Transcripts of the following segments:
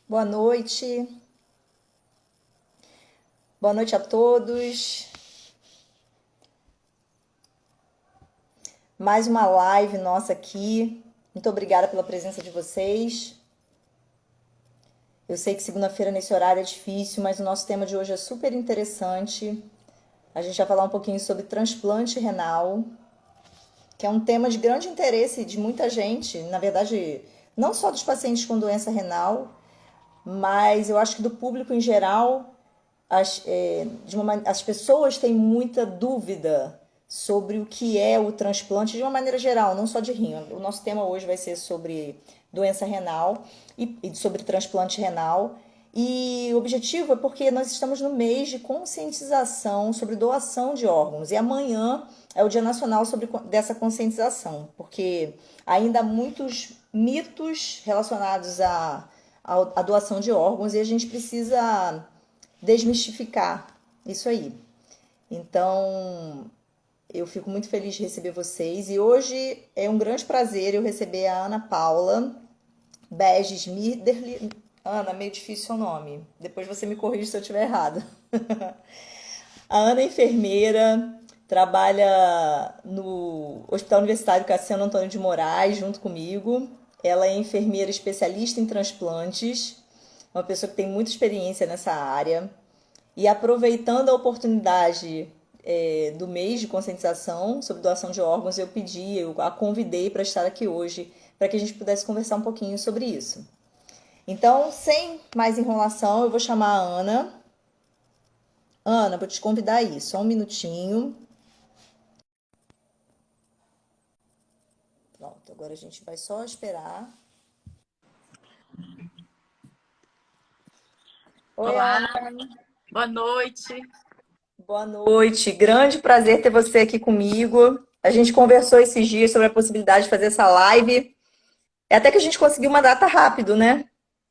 Boa noite. Boa noite a todos. Mais uma live nossa aqui. Muito obrigada pela presença de vocês. Eu sei que segunda-feira nesse horário é difícil, mas o nosso tema de hoje é super interessante. A gente vai falar um pouquinho sobre transplante renal, que é um tema de grande interesse de muita gente, na verdade, não só dos pacientes com doença renal, mas eu acho que do público em geral, as pessoas têm muita dúvida sobre o que é o transplante de uma maneira geral, não só de rim. O nosso tema hoje vai ser sobre doença renal e sobre transplante renal. E o objetivo é porque nós estamos no mês de conscientização sobre doação de órgãos. E amanhã é o Dia Nacional dessa conscientização, porque ainda há muitos mitos relacionados à doação de órgãos e a gente precisa desmistificar isso aí. Então, eu fico muito feliz de receber vocês e hoje é um grande prazer eu receber a Ana Paula Beges Miderli. Ana, meio difícil o nome. Depois você me corrige se eu estiver errada. A Ana é enfermeira, trabalha no Hospital Universitário Cassiano Antônio de Moraes, junto comigo. Ela é enfermeira especialista em transplantes, uma pessoa que tem muita experiência nessa área. E aproveitando a oportunidade do mês de conscientização sobre doação de órgãos, eu a convidei para estar aqui hoje, para que a gente pudesse conversar um pouquinho sobre isso. Então, sem mais enrolação, eu vou chamar a Ana. Ana, vou te convidar aí, só um minutinho. Pronto, agora a gente vai só esperar. Oi, Olá, Ana. boa noite. Boa noite. Grande prazer ter você aqui comigo. A gente conversou esses dias sobre a possibilidade de fazer essa live. É até que a gente conseguiu uma data rápido, né?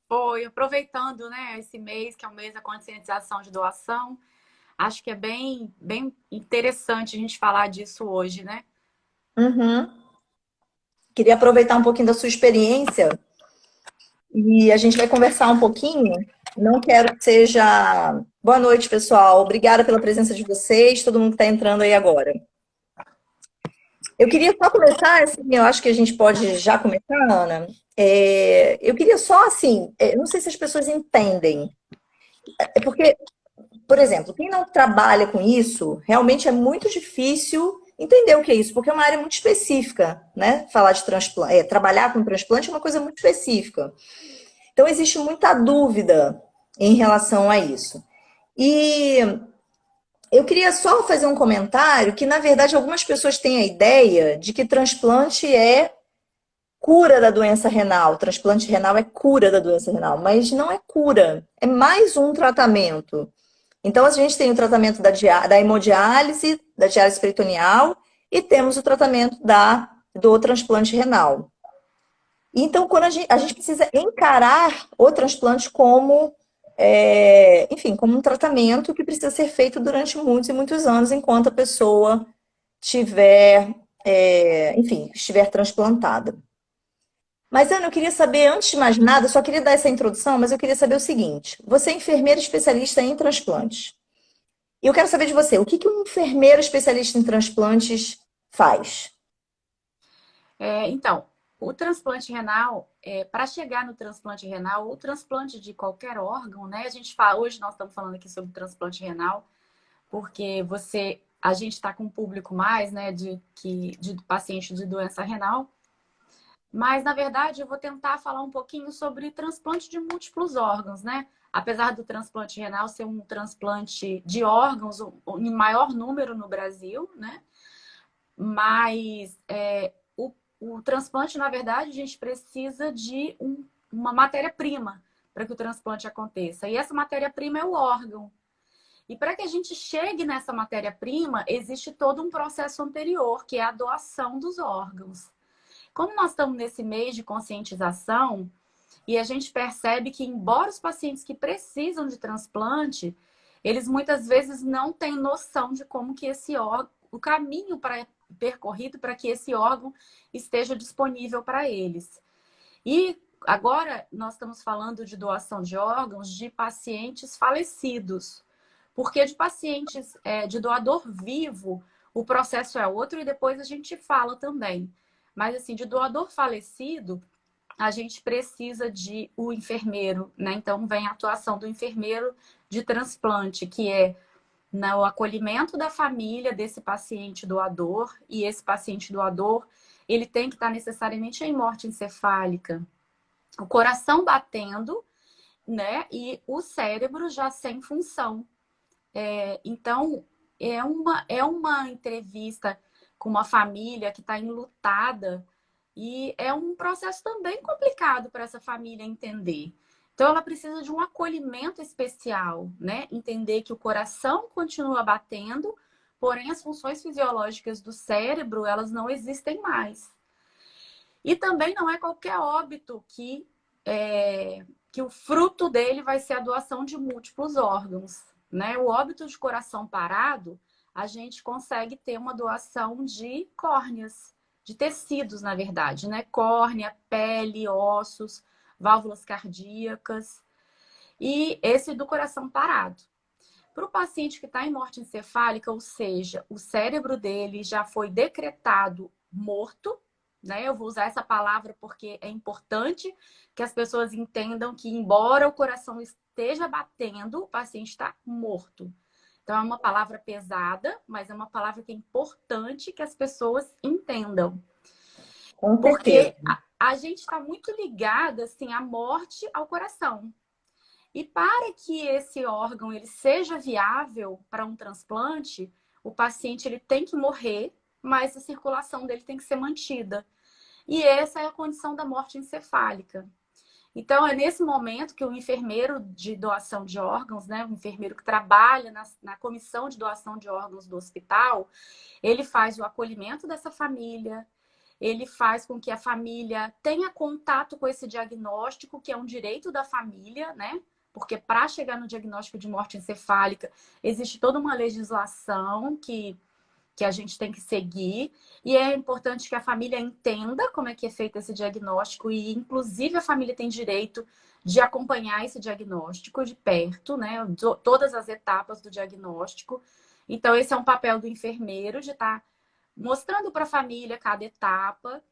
Foi, aproveitando, né, esse mês, que é o mês da conscientização de doação, acho que é bem interessante a gente falar disso hoje, né? Uhum. Queria aproveitar um pouquinho da sua experiência e a gente vai conversar um pouquinho. Não quero que seja. Boa noite, pessoal. Obrigada pela presença de vocês, todo mundo que está entrando aí agora. Eu queria só começar, assim, eu acho que a gente pode já começar, Ana. Eu queria só, assim, não sei se as pessoas entendem. É porque, por exemplo, quem não trabalha com isso, realmente é muito difícil entender o que é isso, porque é uma área muito específica, né? Falar de transplante, trabalhar com transplante é uma coisa muito específica. Então, existe muita dúvida em relação a isso. E eu queria só fazer um comentário que, na verdade, algumas pessoas têm a ideia de que transplante é cura da doença renal. Transplante renal é cura da doença renal, mas não é cura, é mais um tratamento. Então, a gente tem o tratamento da hemodiálise, da diálise peritoneal, e temos o tratamento do transplante renal. Então, quando a gente precisa encarar o transplante como, enfim, como um tratamento que precisa ser feito durante muitos e muitos anos, enquanto a pessoa tiver, enfim, estiver transplantada. Mas, Ana, eu queria saber, antes de mais nada, só queria dar essa introdução, mas eu queria saber o seguinte: você é enfermeira especialista em transplantes. E eu quero saber de você, o que um enfermeiro especialista em transplantes faz? Então, o transplante renal, para chegar no transplante renal, ou transplante de qualquer órgão, né? A gente fala, hoje nós estamos falando aqui sobre transplante renal, porque a gente está com um público mais, né, de pacientes de doença renal. Mas, na verdade, eu vou tentar falar um pouquinho sobre transplante de múltiplos órgãos, né? Apesar do transplante renal ser um transplante de órgãos em maior número no Brasil, né? Mas o transplante, na verdade, a gente precisa de uma matéria-prima para que o transplante aconteça. E essa matéria-prima é o órgão. E para que a gente chegue nessa matéria-prima, existe todo um processo anterior, que é a doação dos órgãos. Como nós estamos nesse mês de conscientização, e a gente percebe que, embora os pacientes que precisam de transplante, eles muitas vezes não têm noção de como que o caminho para percorrido para que esse órgão esteja disponível para eles. E agora nós estamos falando de doação de órgãos de pacientes falecidos, porque de pacientes de doador vivo, o processo é outro e depois a gente fala também. Mas assim, de doador falecido, a gente precisa de o enfermeiro, né? Então vem a atuação do enfermeiro de transplante, que é no acolhimento da família desse paciente doador, e esse paciente doador, ele tem que estar necessariamente em morte encefálica, o coração batendo, né? E o cérebro já sem função. Então, é uma entrevista com uma família que está enlutada e é um processo também complicado para essa família entender. Então, ela precisa de um acolhimento especial, né? Entender que o coração continua batendo, porém as funções fisiológicas do cérebro, elas não existem mais. E também não é qualquer óbito que o fruto dele vai ser a doação de múltiplos órgãos, né? O óbito de coração parado, a gente consegue ter uma doação de córneas, de tecidos, na verdade, né? Córnea, pele, ossos, válvulas cardíacas. E esse do coração parado. Para o paciente que está em morte encefálica, ou seja, o cérebro dele já foi decretado morto, né? Eu vou usar essa palavra porque é importante que as pessoas entendam que, embora o coração esteja batendo, o paciente está morto. Então, é uma palavra pesada, mas é uma palavra que é importante que as pessoas entendam. Com Porque certeza. a gente está muito ligada, assim, à morte ao coração. E para que esse órgão ele seja viável para um transplante, o paciente ele tem que morrer, mas a circulação dele tem que ser mantida. E essa é a condição da morte encefálica. Então, é nesse momento que o enfermeiro de doação de órgãos, né, o enfermeiro que trabalha na comissão de doação de órgãos do hospital, ele faz o acolhimento dessa família, ele faz com que a família tenha contato com esse diagnóstico, que é um direito da família, né? Porque para chegar no diagnóstico de morte encefálica, existe toda uma legislação que a gente tem que seguir. E é importante que a família entenda como é que é feito esse diagnóstico e, inclusive, a família tem direito de acompanhar esse diagnóstico de perto, né? Todas as etapas do diagnóstico. Então, esse é um papel do enfermeiro de estar mostrando para a família cada etapa.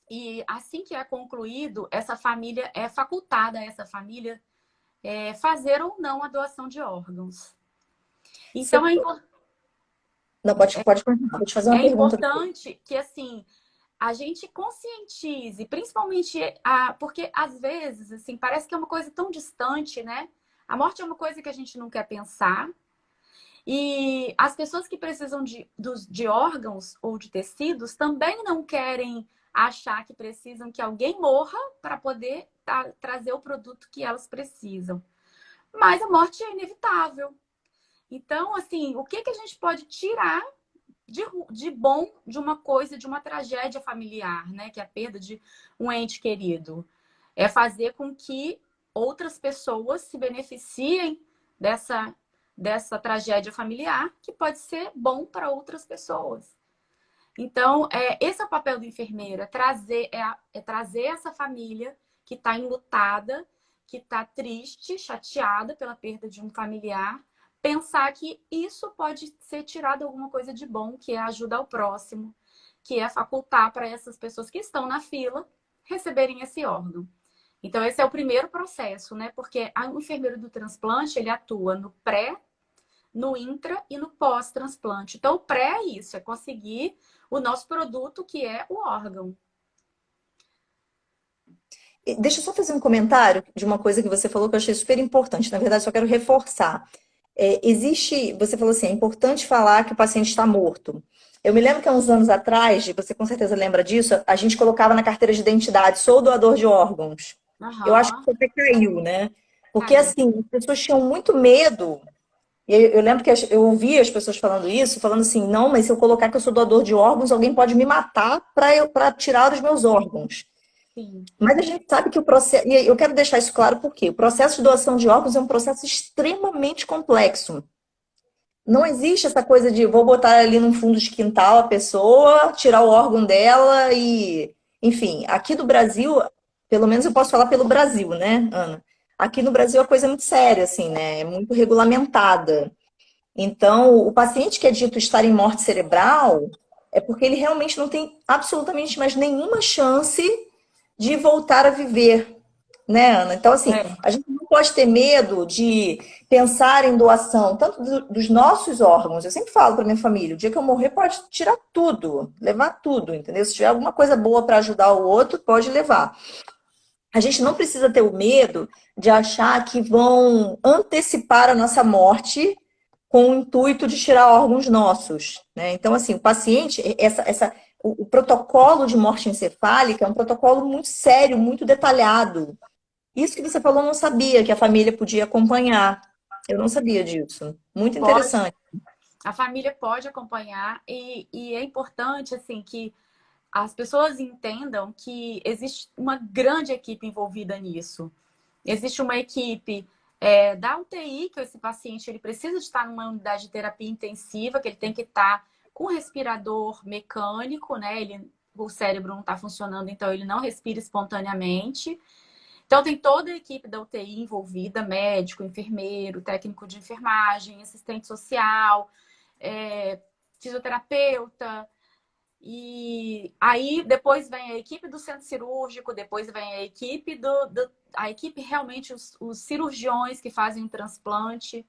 E assim que é concluído, essa família é facultada a essa família fazer ou não a doação de órgãos. Então, Você... Não, pode continuar. Vou te fazer uma é pergunta. importante que, assim, a gente conscientize, principalmente porque às vezes, assim, parece que é uma coisa tão distante, né? A morte é uma coisa que a gente não quer pensar. E as pessoas que precisam de órgãos ou de tecidos também não querem achar que precisam que alguém morra para poder trazer o produto que elas precisam. Mas a morte é inevitável. Então, assim, o que a gente pode tirar de bom de uma coisa, de uma tragédia familiar, né? Que é a perda de um ente querido. É fazer com que outras pessoas se beneficiem dessa tragédia familiar, que pode ser bom para outras pessoas. Então, esse é o papel do enfermeiro, trazer essa família que está enlutada, que está triste, chateada pela perda de um familiar, pensar que isso pode ser tirado alguma coisa de bom, que é a ajuda ao próximo, que é facultar para essas pessoas que estão na fila receberem esse órgão. Então, esse é o primeiro processo, né? Porque o enfermeiro do transplante, ele atua no pré, no intra e no pós-transplante. Então, o pré é isso, é conseguir o nosso produto, que é o órgão. Deixa eu só fazer um comentário de uma coisa que você falou que eu achei super importante. Na verdade, só quero reforçar. Você falou assim, é importante falar que o paciente está morto. Eu me lembro que há uns anos atrás, você com certeza lembra disso, a gente colocava na carteira de identidade, sou doador de órgãos. Eu acho que Aham. isso até caiu, né? Porque, Caiu. assim, as pessoas tinham muito medo. E eu lembro que eu ouvi as pessoas falando isso, falando assim, não, mas se eu colocar que eu sou doador de órgãos, alguém pode me matar para tirar os meus órgãos. Sim. Mas a gente sabe que o processo, e eu quero deixar isso claro porque o processo de doação de órgãos é um processo extremamente complexo. Não existe essa coisa de vou botar ali num fundo de quintal a pessoa, tirar o órgão dela e... Enfim, aqui do Brasil, pelo menos eu posso falar pelo Brasil, né, Ana? Aqui no Brasil a coisa é muito séria, assim, né? É muito regulamentada. Então, o paciente que é dito estar em morte cerebral é porque ele realmente não tem absolutamente mais nenhuma chance de voltar a viver, né, Ana? Então, assim, É. a gente não pode ter medo de pensar em doação, tanto dos nossos órgãos. Eu sempre falo para minha família, o dia que eu morrer pode tirar tudo, levar tudo, entendeu? Se tiver alguma coisa boa para ajudar o outro, pode levar. A gente não precisa ter o medo de achar que vão antecipar a nossa morte com o intuito de tirar órgãos nossos, né? Então, assim, o paciente, o protocolo de morte encefálica é um protocolo muito sério, muito detalhado. Isso que você falou, eu não sabia que a família podia acompanhar. Eu não sabia disso. Muito Pode, interessante. a família pode acompanhar e é importante assim que as pessoas entendam que existe uma grande equipe envolvida nisso. Existe uma equipe da UTI, que esse paciente ele precisa estar numa unidade de terapia intensiva, que ele tem que estar com respirador mecânico, né? O cérebro não está funcionando, então ele não respira espontaneamente. Então tem toda a equipe da UTI envolvida, médico, enfermeiro, técnico de enfermagem, assistente social, fisioterapeuta, e aí depois vem a equipe do centro cirúrgico, depois vem a equipe a equipe realmente, os cirurgiões que fazem o transplante,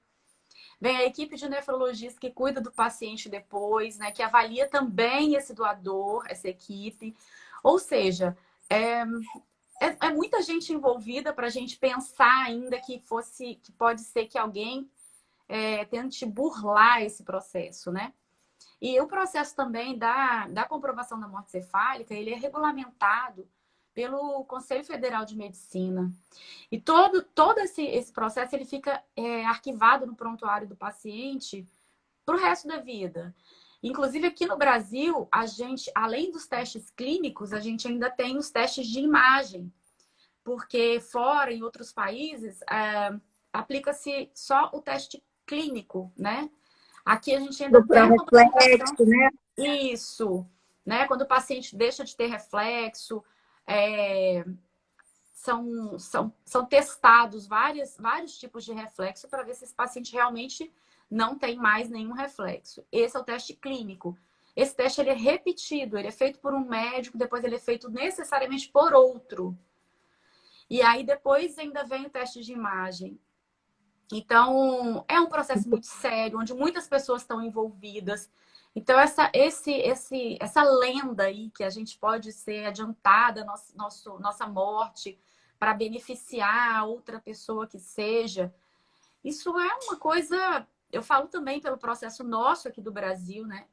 vem a equipe de nefrologista que cuida do paciente depois, né? Que avalia também esse doador, essa equipe. Ou seja, é muita gente envolvida para a gente pensar ainda que pode ser que alguém tente burlar esse processo, né? E o processo também da comprovação da morte cefálica, ele é regulamentado pelo Conselho Federal de Medicina. E todo esse processo ele fica arquivado no prontuário do paciente para o resto da vida. Inclusive, aqui no Brasil, a gente, além dos testes clínicos, a gente ainda tem os testes de imagem. Porque fora, em outros países, aplica-se só o teste clínico, né? Aqui a gente ainda tem Procurar a comprovação. reflexo, né? Isso, né? Quando o paciente deixa de ter reflexo, é, são testados vários tipos de reflexo para ver se esse paciente realmente não tem mais nenhum reflexo. Esse é o teste clínico. Esse teste ele é repetido, ele é feito por um médico, depois ele é feito necessariamente por outro. E aí depois ainda vem o teste de imagem. Então, é um processo muito sério, onde muitas pessoas estão envolvidas. Então, essa lenda aí que a gente pode ser adiantada, nossa morte, para beneficiar outra pessoa que seja, isso é uma coisa, eu falo também pelo processo nosso aqui do Brasil, né?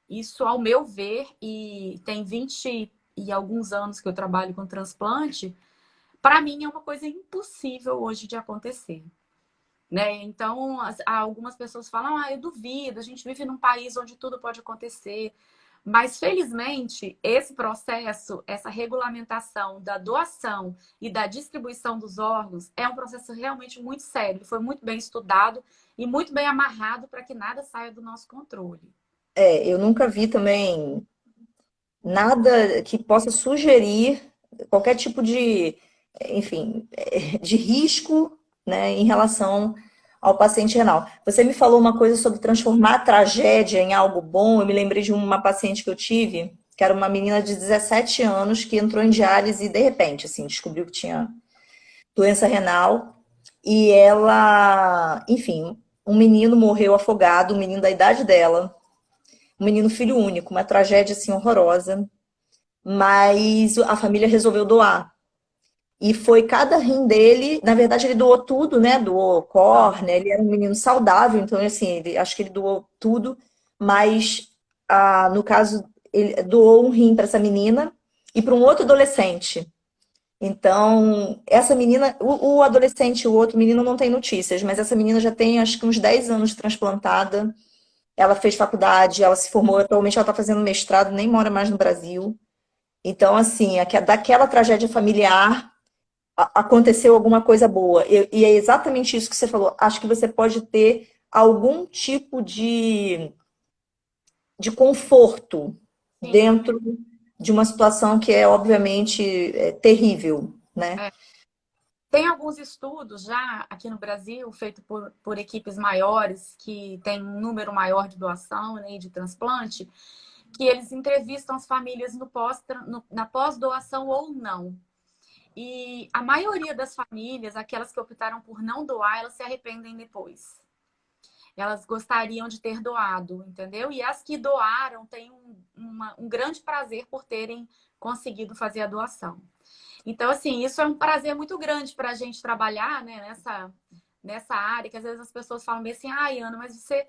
Isso, ao meu ver, e tem 20 e alguns anos que eu trabalho com transplante, para mim é uma coisa impossível hoje de acontecer. Né? Então, algumas pessoas falam, eu duvido, a gente vive num país onde tudo pode acontecer. Mas, felizmente, esse processo, essa regulamentação da doação e da distribuição dos órgãos é um processo realmente muito sério. Ele foi muito bem estudado e muito bem amarrado para que nada saia do nosso controle. Eu nunca vi também nada que possa sugerir qualquer tipo de, enfim, de risco, né, em relação ao paciente renal. Você me falou uma coisa sobre transformar a tragédia em algo bom. Eu me lembrei de uma paciente que eu tive, que era uma menina de 17 anos que entrou em diálise e de repente, assim, descobriu que tinha doença renal e ela, enfim, um menino morreu afogado, um menino da idade dela, um menino filho único, uma tragédia assim horrorosa, mas a família resolveu doar. E foi cada rim dele, na verdade ele doou tudo, né? Doou córnea, ele era um menino saudável, então assim, acho que ele doou tudo, mas no caso ele doou um rim para essa menina e para um outro adolescente. Então, essa menina, o adolescente, o outro menino não tem notícias, mas essa menina já tem acho que uns 10 anos transplantada. Ela fez faculdade, ela se formou, atualmente ela está fazendo mestrado, nem mora mais no Brasil. Então, assim, daquela tragédia familiar aconteceu alguma coisa boa. E é exatamente isso que você falou. Acho que você pode ter algum tipo de conforto Sim. dentro de uma situação que é, obviamente, terrível, né? É. Tem alguns estudos já aqui no Brasil, feito por equipes maiores, que tem um número maior de doação, né, e de transplante, que eles entrevistam as famílias na pós-doação ou não. E a maioria das famílias, aquelas que optaram por não doar, elas se arrependem depois. Elas gostariam de ter doado, entendeu? E as que doaram têm um grande prazer por terem conseguido fazer a doação. Então, assim, isso é um prazer muito grande para a gente trabalhar, né, nessa área, que às vezes as pessoas falam bem assim, ai, Ana, mas você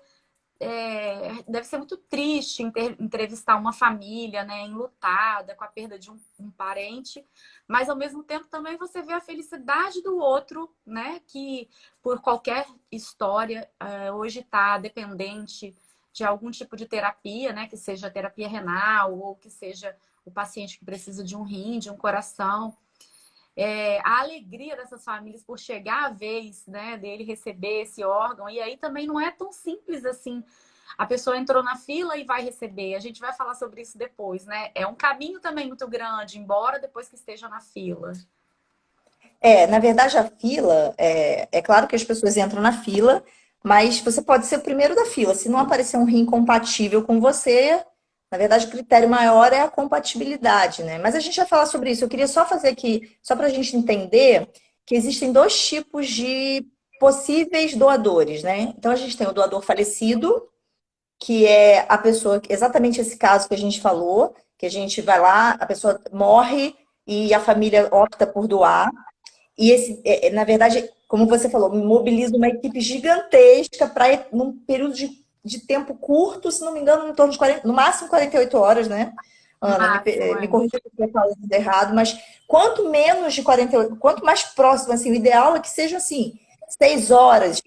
deve ser muito triste entrevistar uma família, né, enlutada, com a perda de um parente, mas ao mesmo tempo também você vê a felicidade do outro, né, que por qualquer história hoje está dependente de algum tipo de terapia, né, que seja terapia renal ou que seja o paciente que precisa de um rim, de um coração. A alegria dessas famílias por chegar a vez, né, dele receber esse órgão. E aí também não é tão simples assim. A pessoa entrou na fila e vai receber. A gente vai falar sobre isso depois, né? É um caminho também muito grande, embora depois que esteja na fila. Na verdade, a fila, é claro que as pessoas entram na fila, mas você pode ser o primeiro da fila. Se não aparecer um rim compatível com você, na verdade, o critério maior é a compatibilidade, né? Mas a gente vai falar sobre isso. Eu queria só fazer aqui, só para a gente entender que existem dois tipos de possíveis doadores, né? Então, a gente tem o doador falecido, que é a pessoa, exatamente esse caso que a gente falou, que a gente vai lá, a pessoa morre e a família opta por doar. E esse, na verdade, como você falou, mobiliza uma equipe gigantesca para, num período de tempo curto, se não me engano, em torno de 40, no máximo 48 horas, né? No Ana, máximo, me corrija se eu estou falando errado, mas quanto menos de 48, quanto mais próximo, assim, o ideal é que seja assim, 6 horas.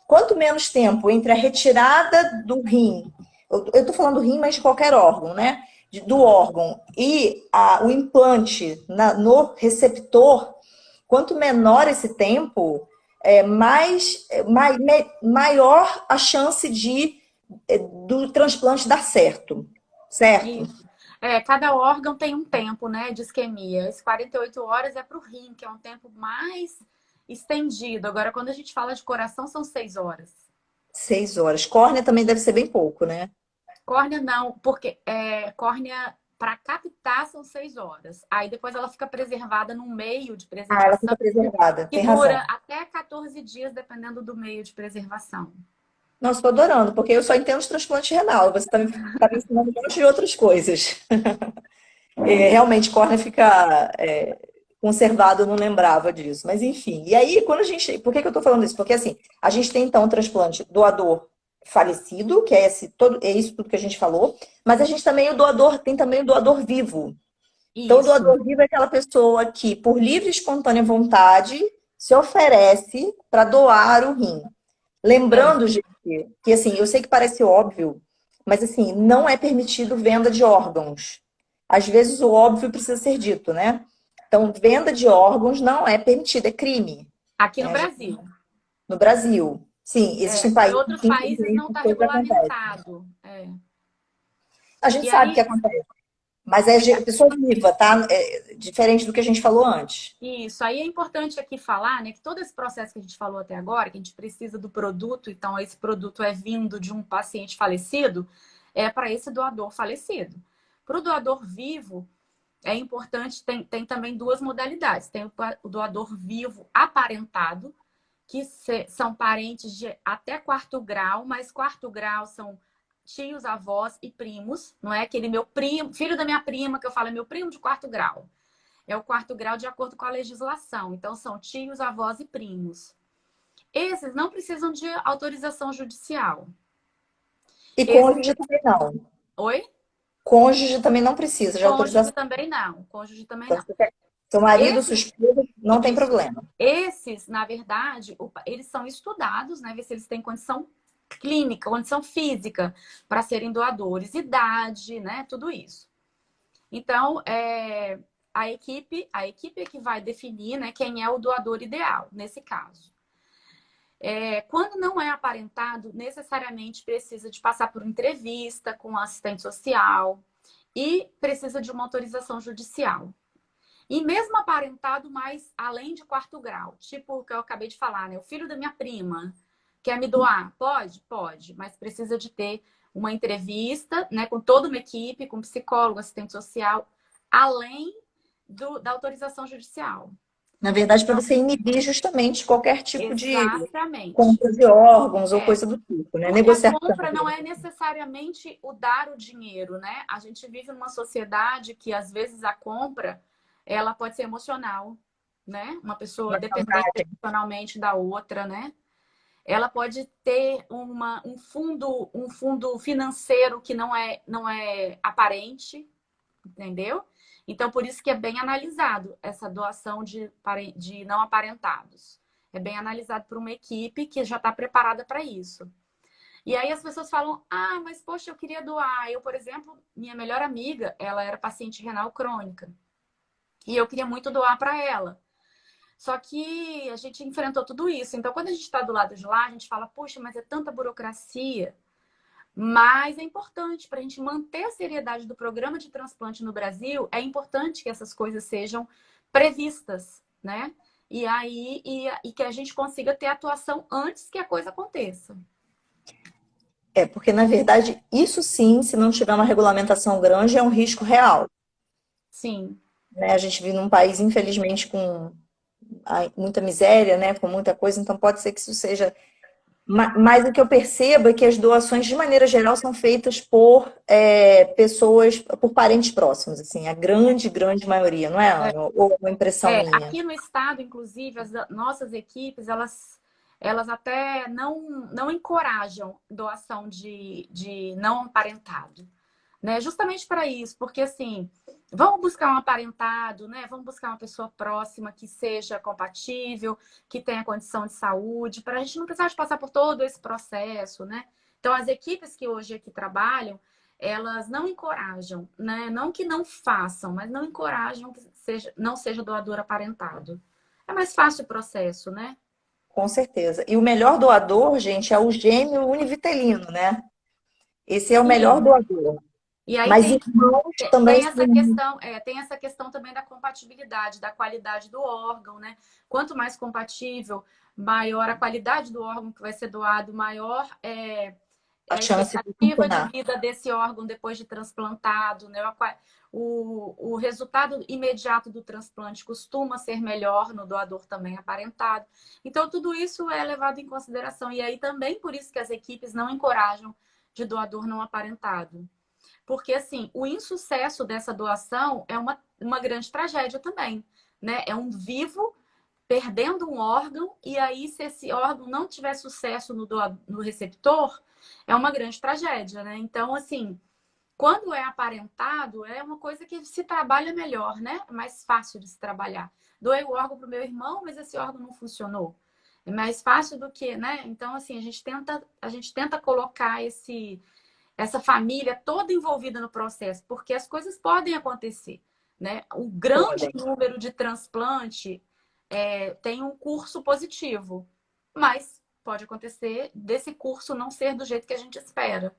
Quanto menos tempo entre a retirada do rim, eu estou falando do rim, mas de qualquer órgão, né? Do órgão e o implante no receptor, quanto menor esse tempo, maior a chance do transplante dar certo, certo? isso. Cada órgão tem um tempo, né, de isquemia. Esse 48 horas é para o rim, que é um tempo mais estendido. Agora, quando a gente fala de coração, são 6 horas. 6 horas. Córnea também deve ser bem pouco, né? Córnea não, porque córnea para captar são 6 horas. Aí depois ela fica preservada num meio de Ah, ela preservação fica preservada, que tem dura razão. até 14 dias, dependendo do meio de preservação. Nossa, estou adorando, porque eu só entendo de transplante renal. Você tá me ensinando um monte de outras coisas. Realmente, córnea fica conservado, eu não lembrava disso. Mas enfim. E aí, quando a gente. Por que que eu estou falando isso? Porque assim, a gente tem então o transplante doador falecido, que é é isso tudo que a gente falou, mas a gente também tem também o doador vivo. Então, o Isso. doador vivo é aquela pessoa que, por livre e espontânea vontade, se oferece para doar o rim. É. Lembrando, gente, que assim, eu sei que parece óbvio, mas assim, não é permitido venda de órgãos. Às vezes o óbvio precisa ser dito, né? Então, venda de órgãos não é permitida, é crime, Aqui no né? Brasil. No Brasil. Sim, existem Em países outros que, países infelizmente, não as está coisas acontecem. regulamentado. A gente E sabe que aí, acontece, mas é pessoa viva, tá? É diferente do que a gente falou antes. isso. Aí é importante aqui falar, né, que todo esse processo que a gente falou até agora, que a gente precisa do produto, então esse produto é vindo de um paciente falecido, é para esse doador falecido. Para o doador vivo, é importante, tem também duas modalidades. Tem o doador vivo aparentado, que são parentes de até quarto grau, mas quarto grau são tios, avós e primos, não é aquele meu primo, filho da minha prima, que eu falo é meu primo de quarto grau. É o quarto grau de acordo com a legislação. Então, são tios, avós e primos. Esses não precisam de autorização judicial. E Esses. cônjuge também não. Oi? Cônjuge também não precisa de Cônjuge autorização. também não. Cônjuge também Então, não. se você quer seu marido, sua Esses, esposa, não tem isso. problema. Esses, na verdade, eles são estudados, né? Ver se eles têm condição clínica, condição física para serem doadores, idade, né? Tudo isso. Então, a equipe é que vai definir, né, quem é o doador ideal nesse caso. Quando não é aparentado, necessariamente precisa de passar por entrevista com um assistente social e precisa de uma autorização judicial. E mesmo aparentado, mas além de quarto grau, tipo o que eu acabei de falar, né? O filho da minha prima quer me doar? Pode? Pode, mas precisa de ter uma entrevista, né, com toda uma equipe, com psicólogo, assistente social, além da autorização judicial. Na verdade, para você inibir justamente qualquer tipo de Exatamente. compra de órgãos ou É, coisa do tipo, né? porque a Negociação. compra não é necessariamente o dar o dinheiro, né? A gente vive numa sociedade que, às vezes, a compra, ela pode ser emocional, né? Uma pessoa dependente emocionalmente da outra, né? Ela pode ter um fundo financeiro que não é aparente, entendeu? Então, por isso que é bem analisado essa doação de não aparentados. É bem analisado por uma equipe que já está preparada para isso. E aí as pessoas falam, ah, mas poxa, eu queria doar. Eu, por exemplo, minha melhor amiga, ela era paciente renal crônica. E eu queria muito doar para ela. Só que a gente enfrentou tudo isso. Então, quando a gente está do lado de lá, a gente fala, puxa, mas é tanta burocracia. Mas é importante para a gente manter a seriedade do programa de transplante no Brasil, é importante que essas coisas sejam previstas, né? E aí e que a gente consiga ter atuação antes que a coisa aconteça. Porque na verdade, isso sim, se não tiver uma regulamentação grande, é um risco real. Sim. Né? A gente vive num país, infelizmente, com muita miséria, né? Com muita coisa, então pode ser que isso seja. Mas o que eu percebo é que as doações, de maneira geral, são feitas por pessoas, por parentes próximos, assim, a grande, grande maioria, não é, Ana? Ou uma impressão minha? Aqui no estado, inclusive, as nossas equipes, elas até não encorajam doação de não aparentado, né? Justamente para isso, porque assim, vamos buscar um aparentado, né? Vamos buscar uma pessoa próxima que seja compatível, que tenha condição de saúde, para a gente não precisar de passar por todo esse processo, né? Então, as equipes que hoje aqui trabalham, elas não encorajam, né? Não que não façam, mas não encorajam que não seja doador aparentado. É mais fácil o processo, né? Com certeza. E o melhor doador, gente, é o gêmeo univitelino, né? Esse é o melhor Sim. doador. E aí Mas irmãos também são. tem essa questão também da compatibilidade, da qualidade do órgão, né? Quanto mais compatível, maior a qualidade do órgão que vai ser doado, maior A a chance de expectativa de funcionar. vida desse órgão depois de transplantado, né? O resultado imediato do transplante costuma ser melhor no doador também aparentado. Então, tudo isso é levado em consideração. E aí também por isso que as equipes não encorajam de doador não aparentado. Porque, assim, o insucesso dessa doação é uma grande tragédia também, né? É um vivo perdendo um órgão, e aí, se esse órgão não tiver sucesso no receptor, é uma grande tragédia, né? Então, assim, quando é aparentado, é uma coisa que se trabalha melhor, né? É mais fácil de se trabalhar. Doei o órgão para o meu irmão, mas esse órgão não funcionou. É mais fácil do que, né? Então, assim, a gente tenta colocar essa família toda envolvida no processo, porque as coisas podem acontecer, né? O grande Podem. número de transplante tem um curso positivo, mas pode acontecer desse curso não ser do jeito que a gente espera.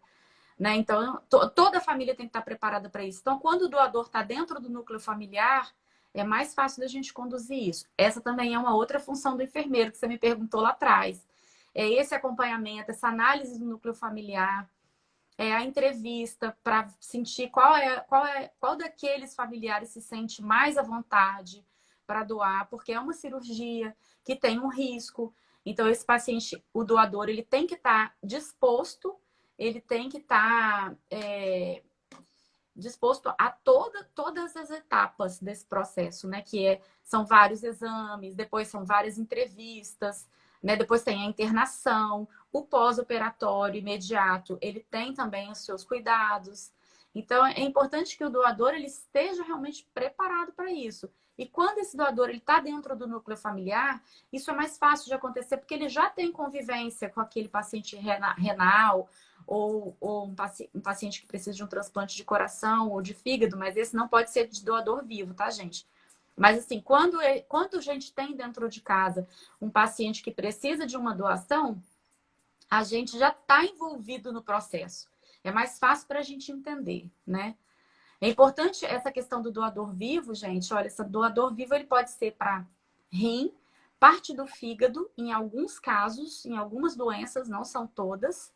Né? Então, toda a família tem que estar preparada para isso. Então, quando o doador está dentro do núcleo familiar, é mais fácil da gente conduzir isso. Essa também é uma outra função do enfermeiro, que você me perguntou lá atrás. É esse acompanhamento, essa análise do núcleo familiar, é a entrevista para sentir qual daqueles familiares se sente mais à vontade para doar, porque é uma cirurgia que tem um risco. Então, esse paciente, o doador, ele tem que estar disposto, ele tem que estar disposto a todas as etapas desse processo, né? São vários exames, depois são várias entrevistas, né? Depois tem a internação, o pós-operatório imediato, ele tem também os seus cuidados. Então, é importante que o doador ele esteja realmente preparado para isso. E quando esse doador está dentro do núcleo familiar, isso é mais fácil de acontecer, porque ele já tem convivência com aquele paciente renal, ou um paciente que precisa de um transplante de coração ou de fígado, mas esse não pode ser de doador vivo, tá, gente? Mas assim, quando a gente tem dentro de casa um paciente que precisa de uma doação, a gente já está envolvido no processo. É mais fácil para a gente entender, né? É importante essa questão do doador vivo, gente. Olha, esse doador vivo ele pode ser para rim, parte do fígado, em alguns casos, em algumas doenças, não são todas,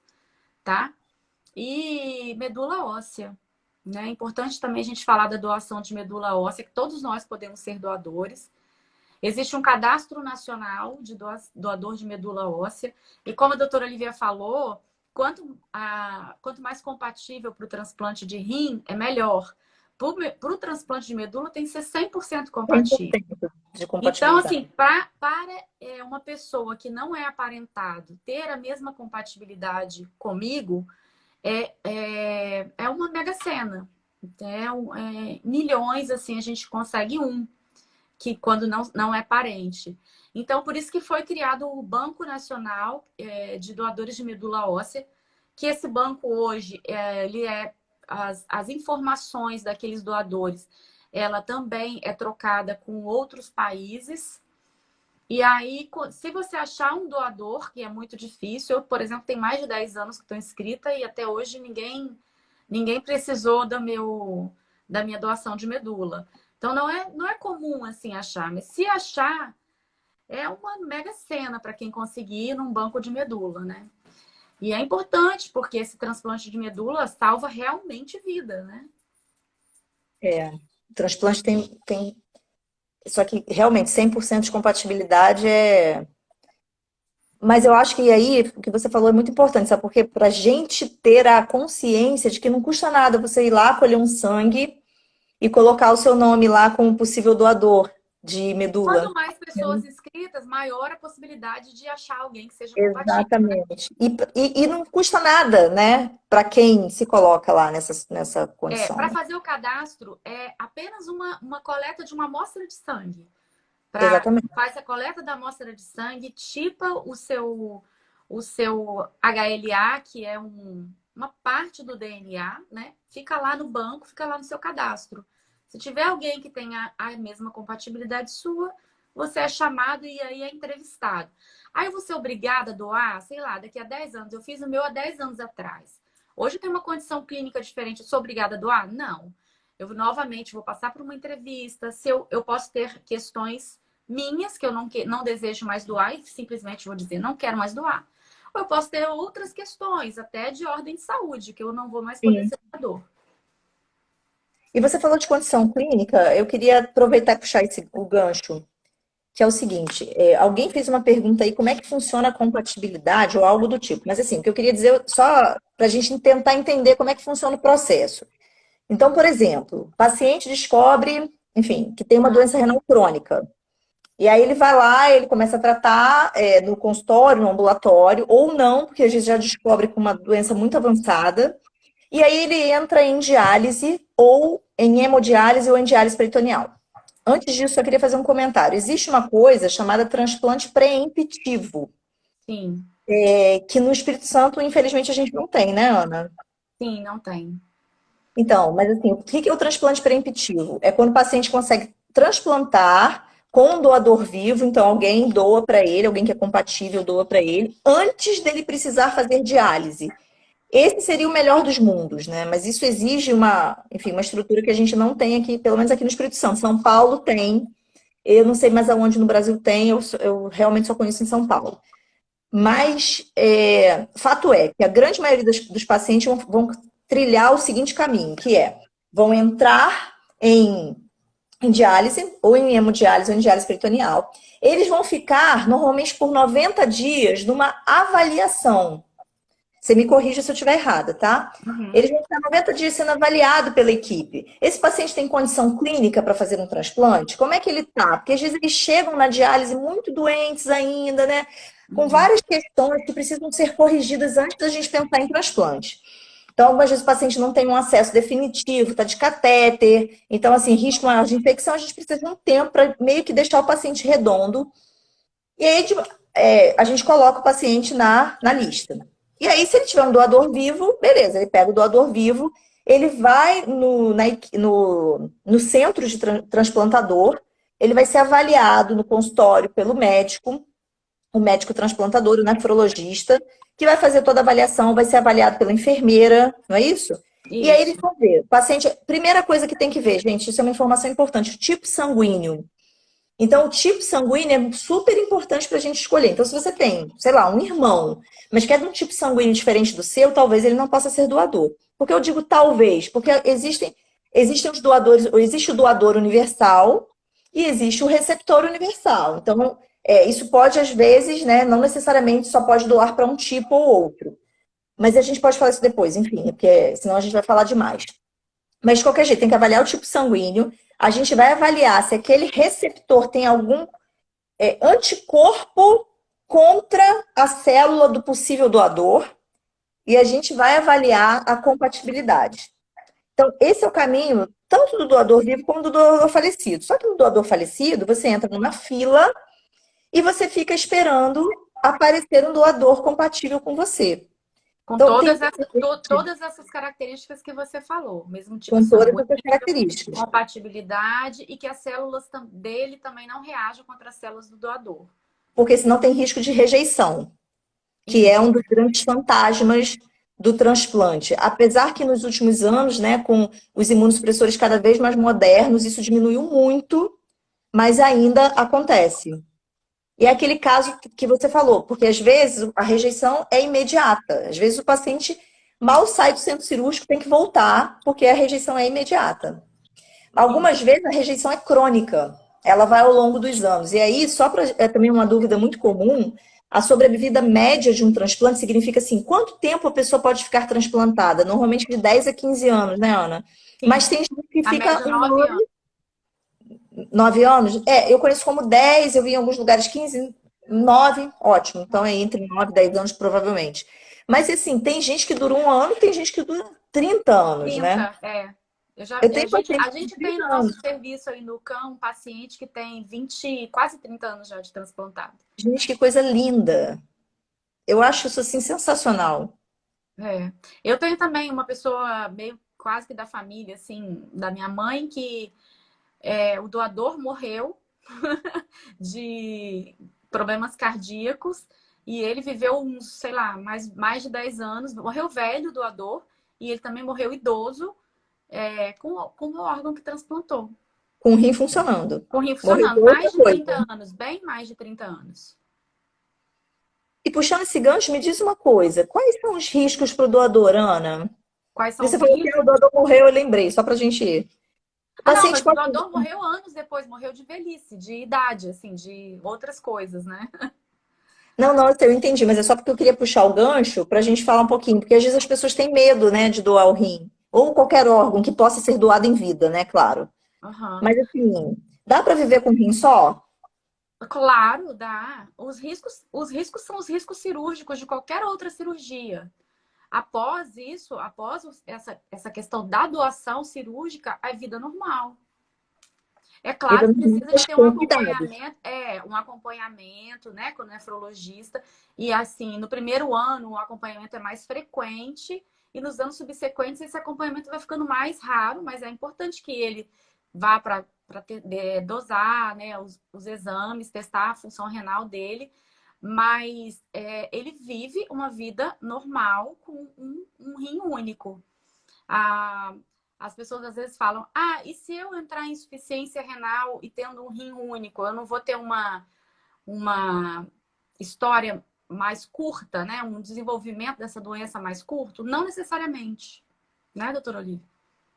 tá? E medula óssea, né? É importante também a gente falar da doação de medula óssea, que todos nós podemos ser doadores. Existe um cadastro nacional de doador de medula óssea. E como a doutora Olivia falou, quanto mais compatível para o transplante de rim, é melhor. Para o transplante de medula, tem que ser 100% compatível. 100% de Então, compatibilidade. assim, para uma pessoa que não é aparentado ter a mesma compatibilidade comigo, é uma mega sena. Milhões, assim, a gente consegue que quando não é parente. Então, por isso que foi criado o Banco Nacional de Doadores de Medula Óssea, que esse banco hoje, as informações daqueles doadores, ela também é trocada com outros países. E aí, se você achar um doador, que é muito difícil, eu, por exemplo, tenho mais de 10 anos que estou inscrita e até hoje ninguém precisou da minha doação de medula. Então, não é comum, assim, achar. Mas se achar, é uma mega cena para quem conseguir ir num banco de medula, né? E é importante, porque esse transplante de medula salva realmente vida, né? O transplante tem... Só que, realmente, 100% de compatibilidade é... Mas eu acho que aí, o que você falou é muito importante, sabe? Porque para a gente ter a consciência de que não custa nada você ir lá colher um sangue e colocar o seu nome lá como possível doador de medula. Quanto mais pessoas inscritas, maior a possibilidade de achar alguém que seja compatível. Exatamente. E não custa nada, né? Para quem se coloca lá nessa condição. Para fazer o cadastro, é apenas uma coleta de uma amostra de sangue. Exatamente. Faz a coleta da amostra de sangue, tipa o seu HLA, que é uma parte do DNA, né? Fica lá no banco, fica lá no seu cadastro. Se tiver alguém que tenha a mesma compatibilidade sua, você é chamado e aí é entrevistado. Aí você é obrigada a doar, sei lá, daqui a 10 anos. Eu fiz o meu há 10 anos atrás. Hoje eu tenho uma condição clínica diferente, eu sou obrigada a doar? Não. Eu novamente vou passar por uma entrevista. Se eu posso ter questões minhas que eu não desejo mais doar e simplesmente vou dizer não quero mais doar. Ou eu posso ter outras questões, até de ordem de saúde, que eu não vou mais poder Sim. ser doador. E você falou de condição clínica, eu queria aproveitar e puxar o gancho, que é o seguinte, alguém fez uma pergunta aí, como é que funciona a compatibilidade ou algo do tipo. Mas assim, o que eu queria dizer, só para a gente tentar entender como é que funciona o processo. Então, por exemplo, o paciente descobre, enfim, que tem uma doença renal crônica. E aí ele vai lá, ele começa a tratar no consultório, no ambulatório, ou não, porque a gente já descobre com uma doença muito avançada. E aí ele entra em diálise, ou em hemodiálise, ou em diálise peritoneal. Antes disso, eu queria fazer um comentário. Existe uma coisa chamada transplante preemptivo, Sim, que no Espírito Santo, infelizmente, a gente não tem, né, Ana? sim, não tem. Então, mas assim, o que é o transplante preemptivo? É quando o paciente consegue transplantar com um doador vivo, então alguém doa para ele, alguém que é compatível doa para ele, antes dele precisar fazer diálise. Esse seria o melhor dos mundos, né? Mas isso exige enfim, uma estrutura que a gente não tem aqui, pelo menos aqui no Espírito Santo. São Paulo tem, eu não sei mais aonde no Brasil tem, eu realmente só conheço em São Paulo. Mas fato é que a grande maioria dos pacientes vão trilhar o seguinte caminho, que vão entrar em diálise, ou em hemodiálise, ou em diálise peritoneal. Eles vão ficar, normalmente, por 90 dias numa avaliação. Você me corrija se eu estiver errada, tá? Uhum. Eles vão ficar 90 dias sendo avaliado pela equipe. Esse paciente tem condição clínica para fazer um transplante? Como é que ele tá? Porque às vezes eles chegam na diálise muito doentes ainda, né? Com várias questões que precisam ser corrigidas antes da gente pensar em transplante. Então, algumas vezes o paciente não tem um acesso definitivo, está de catéter. Então, assim, risco maior de infecção, a gente precisa de um tempo para meio que deixar o paciente redondo. E aí, a gente coloca o paciente na lista. E aí, se ele tiver um doador vivo, beleza, ele pega o doador vivo, ele vai no centro de transplantador, ele vai ser avaliado no consultório pelo médico, o médico transplantador, o nefrologista, que vai fazer toda a avaliação, vai ser avaliado pela enfermeira, não é isso? E aí eles Isso. vão ver. O paciente, primeira coisa que tem que ver, gente, isso é uma informação importante, o tipo sanguíneo. Então, o tipo sanguíneo é super importante para a gente escolher. Então, se você tem, sei lá, um irmão, mas que é de um tipo sanguíneo diferente do seu, talvez ele não possa ser doador. Por que eu digo talvez? Porque existem os doadores, ou existe o doador universal e existe o receptor universal. Então, isso pode, às vezes, né, não necessariamente só pode doar para um tipo ou outro. Mas a gente pode falar isso depois, enfim, porque senão a gente vai falar demais. Mas, de qualquer jeito, tem que avaliar o tipo sanguíneo. A gente vai avaliar se aquele receptor tem algum anticorpo contra a célula do possível doador. E a gente vai avaliar a compatibilidade. Então, esse é o caminho tanto do doador vivo como do doador falecido. Só que no doador falecido, você entra numa fila e você fica esperando aparecer um doador compatível com você. Com Então, tem todas essas características que você falou, mesmo tipo com todas sanguíneo, essas características. compatibilidade e que as células dele também não reajam contra as células do doador. Porque senão tem risco de rejeição, que é um dos grandes fantasmas do transplante. Apesar que nos últimos anos, né, com os imunossupressores cada vez mais modernos, isso diminuiu muito, mas ainda acontece. E é aquele caso que você falou, porque às vezes a rejeição é imediata. Às vezes o paciente mal sai do centro cirúrgico, tem que voltar, porque a rejeição é imediata. Algumas vezes a rejeição é crônica, ela vai ao longo dos anos. E aí, só para também uma dúvida muito comum, a sobrevida média de um transplante significa assim, quanto tempo a pessoa pode ficar transplantada? Normalmente de 10 a 15 anos, né, Ana? Sim. Mas tem gente que A fica média 9 anos. 9 anos? Eu conheço como 10, eu vi em alguns lugares 15, 9, ótimo. Então é entre 9 e 10 anos, provavelmente. Mas assim, tem gente que dura um ano, tem gente que dura 30 anos, né? 30, é. Eu tenho A paciente de gente tem 30 no nosso anos. serviço aí no CAM um paciente que tem 20, quase 30 anos já de transplantado. Gente, que coisa linda. Eu acho isso assim sensacional. É. Eu tenho também uma pessoa meio quase que da família, assim, da minha mãe, que o doador morreu de problemas cardíacos e ele viveu uns, sei lá, mais de 10 anos. Morreu velho o doador e ele também morreu idoso com o órgão que transplantou. Com o rim funcionando. Com o rim Morreu de funcionando. outra Mais de coisa. 30 anos, bem mais de 30 anos. E puxando esse gancho, me diz uma coisa. Quais são os riscos para o doador, Ana? Quais são Você os falou que o riscos? doador morreu, eu lembrei, só para a gente ir. O Ah, não, paciente mas o pode. doador morreu anos depois, morreu de velhice, de idade, assim, de outras coisas, né? Não, não, eu entendi, mas é só porque eu queria puxar o gancho para a gente falar um pouquinho, porque às vezes as pessoas têm medo, né, de doar o rim, ou qualquer órgão que possa ser doado em vida, né, claro. Uhum. Mas assim, dá para viver com um rim só? Claro, dá. Os riscos são os riscos cirúrgicos de qualquer outra cirurgia. Após isso, essa questão da doação cirúrgica, a vida normal. É Vida claro que normal, precisa de mas ter com cuidados. um acompanhamento, né, com o nefrologista. E assim, no primeiro ano o acompanhamento é mais frequente e nos anos subsequentes esse acompanhamento vai ficando mais raro, mas é importante que ele vá para dosar, né, os exames, testar a função renal dele, mas ele vive uma vida normal com um rim único. A, as pessoas às vezes falam: ah, e se eu entrar em insuficiência renal e tendo um rim único, eu não vou ter uma história mais curta, né? Um desenvolvimento dessa doença mais curto? Não necessariamente, né, doutora Olivia?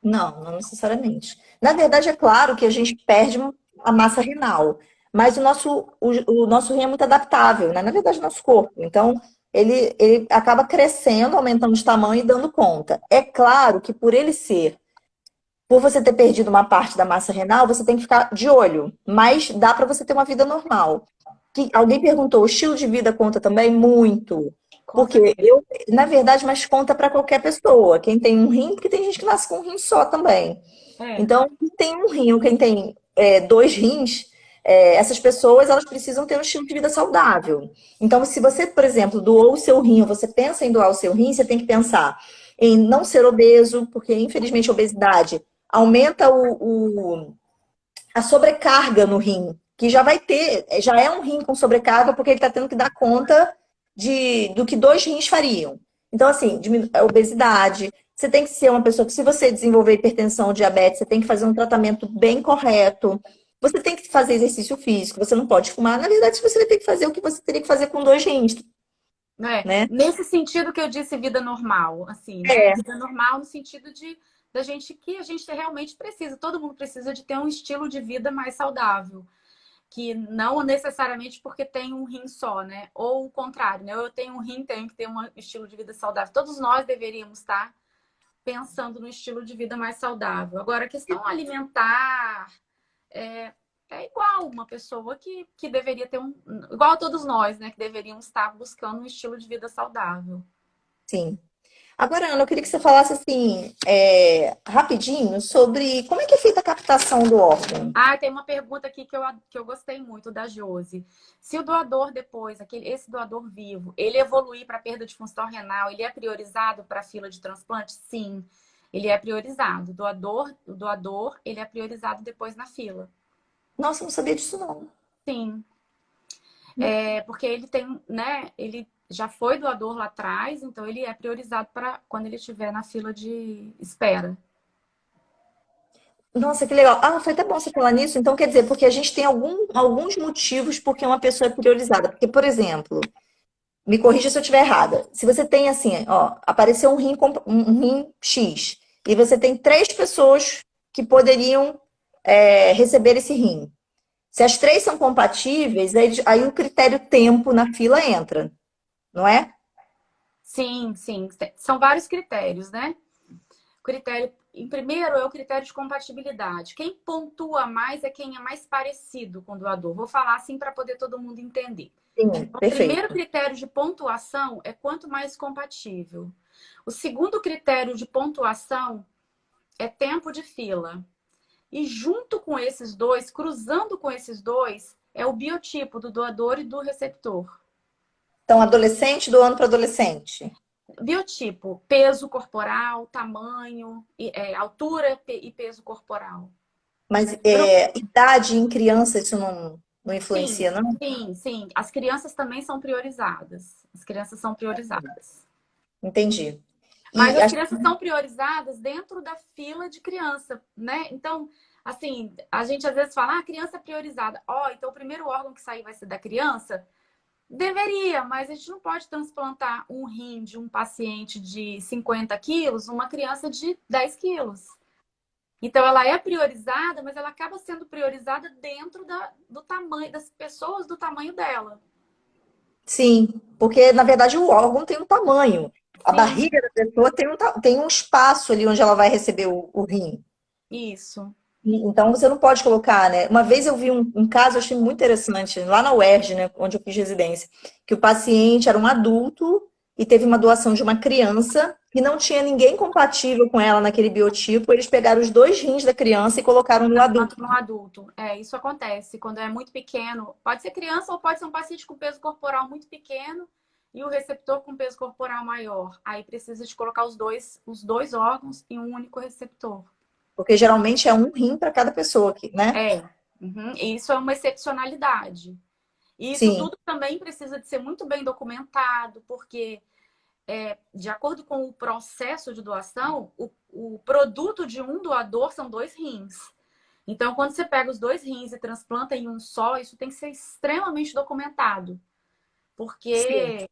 Não, não necessariamente. Na verdade, é claro que a gente perde a massa renal, mas o nosso rim é muito adaptável, né? Na verdade, o nosso corpo. Então, ele acaba crescendo, aumentando de tamanho e dando conta. É claro que por você ter perdido uma parte da massa renal, você tem que ficar de olho, mas dá para você ter uma vida normal. Alguém perguntou, o estilo de vida conta também? Muito. Com Porque certeza. na verdade, mas conta para qualquer pessoa. Quem tem um rim, porque tem gente que nasce com um rim só também. É, Então, quem tem um rim ou quem tem dois rins, essas pessoas elas precisam ter um estilo de vida saudável. Então, se você, por exemplo, doou o seu rim ou você pensa em doar o seu rim, você tem que pensar em não ser obeso, porque infelizmente a obesidade aumenta a sobrecarga no rim, que já vai ter, já é um rim com sobrecarga, porque ele está tendo que dar conta do que 2 rins fariam. Então, assim, a obesidade, você tem que ser uma pessoa que, se você desenvolver hipertensão ou diabetes, você tem que fazer um tratamento bem correto. Você tem que fazer exercício físico, você não pode fumar. Na verdade, você vai ter que fazer o que você teria que fazer com 2 rins, né? Nesse sentido que eu disse vida normal, assim, né? É, Vida normal no sentido de da gente que a gente realmente precisa, todo mundo precisa de ter um estilo de vida mais saudável, que não necessariamente porque tem um rim só, né? Ou o contrário, né? Eu tenho um rim, tenho que ter um estilo de vida saudável. Todos nós deveríamos estar pensando no estilo de vida mais saudável. Agora, a questão alimentar é igual uma pessoa que deveria ter igual a todos nós, né? Que deveríamos estar buscando um estilo de vida saudável. sim. Agora, Ana, eu queria que você falasse assim, rapidinho, sobre como é que é feita a captação do órgão. Ah, tem uma pergunta aqui que eu gostei muito, da Josi. Se o doador depois, esse doador vivo, ele evoluir para perda de função renal, ele é priorizado para a fila de transplante? Sim, ele é priorizado. O doador, ele é priorizado depois na fila. Nossa, eu não sabia disso, não. Sim, porque ele tem, né? Ele já foi doador lá atrás, então ele é priorizado para quando ele estiver na fila de espera. Nossa, que legal. Ah, foi até bom você falar nisso. Então, quer dizer, porque a gente tem alguns motivos porque uma pessoa é priorizada. Porque, por exemplo, me corrija se eu estiver errada. Se você tem assim, ó, apareceu um rim X, e você tem 3 pessoas que poderiam receber esse rim. Se as 3 são compatíveis, aí o critério tempo na fila entra, não é? Sim, sim. São vários critérios, né? Em primeiro é o critério de compatibilidade. Quem pontua mais é quem é mais parecido com o doador. Vou falar assim para poder todo mundo entender. Sim, O primeiro perfeito. critério de pontuação é quanto mais compatível. O segundo critério de pontuação é tempo de fila. E junto com esses dois, cruzando com esses dois, é o biotipo do doador e do receptor. Então, adolescente doando para adolescente. Biotipo, peso corporal, tamanho, altura e peso corporal. Mas idade em criança, isso não Sim, influencia, não? sim, sim. As crianças também são priorizadas. As crianças são priorizadas. Entendi. Mas E as crianças são priorizadas dentro da fila de criança, né? Então, assim, a gente às vezes fala, ah, a criança é priorizada. Ó, então o primeiro órgão que sair vai ser da criança? Deveria, mas a gente não pode transplantar um rim de um paciente de 50 quilos, uma criança de 10 quilos. Então, ela é priorizada, mas ela acaba sendo priorizada dentro do tamanho, das pessoas do tamanho dela. sim, porque na verdade o órgão tem um tamanho. A Sim, barriga da pessoa tem um espaço ali onde ela vai receber o rim. isso. Então você não pode colocar, né? Uma vez eu vi um caso, eu achei muito interessante, lá na UERJ, né, onde eu fiz residência, que o paciente era um adulto e teve uma doação de uma criança e não tinha ninguém compatível com ela naquele biotipo. Eles pegaram os 2 rins da criança e colocaram no adulto. No adulto. Isso acontece quando é muito pequeno. Pode ser criança ou pode ser um paciente com peso corporal muito pequeno e o receptor com peso corporal maior. Aí precisa de colocar os dois órgãos em um único receptor. Porque geralmente é um rim para cada pessoa aqui, né? Uhum. E isso é uma excepcionalidade. E isso Sim, tudo também precisa de ser muito bem documentado, porque de acordo com o processo de doação, o produto de um doador são 2 rins. Então, quando você pega os 2 rins e transplanta em um só, isso tem que ser extremamente documentado. sim. Porque,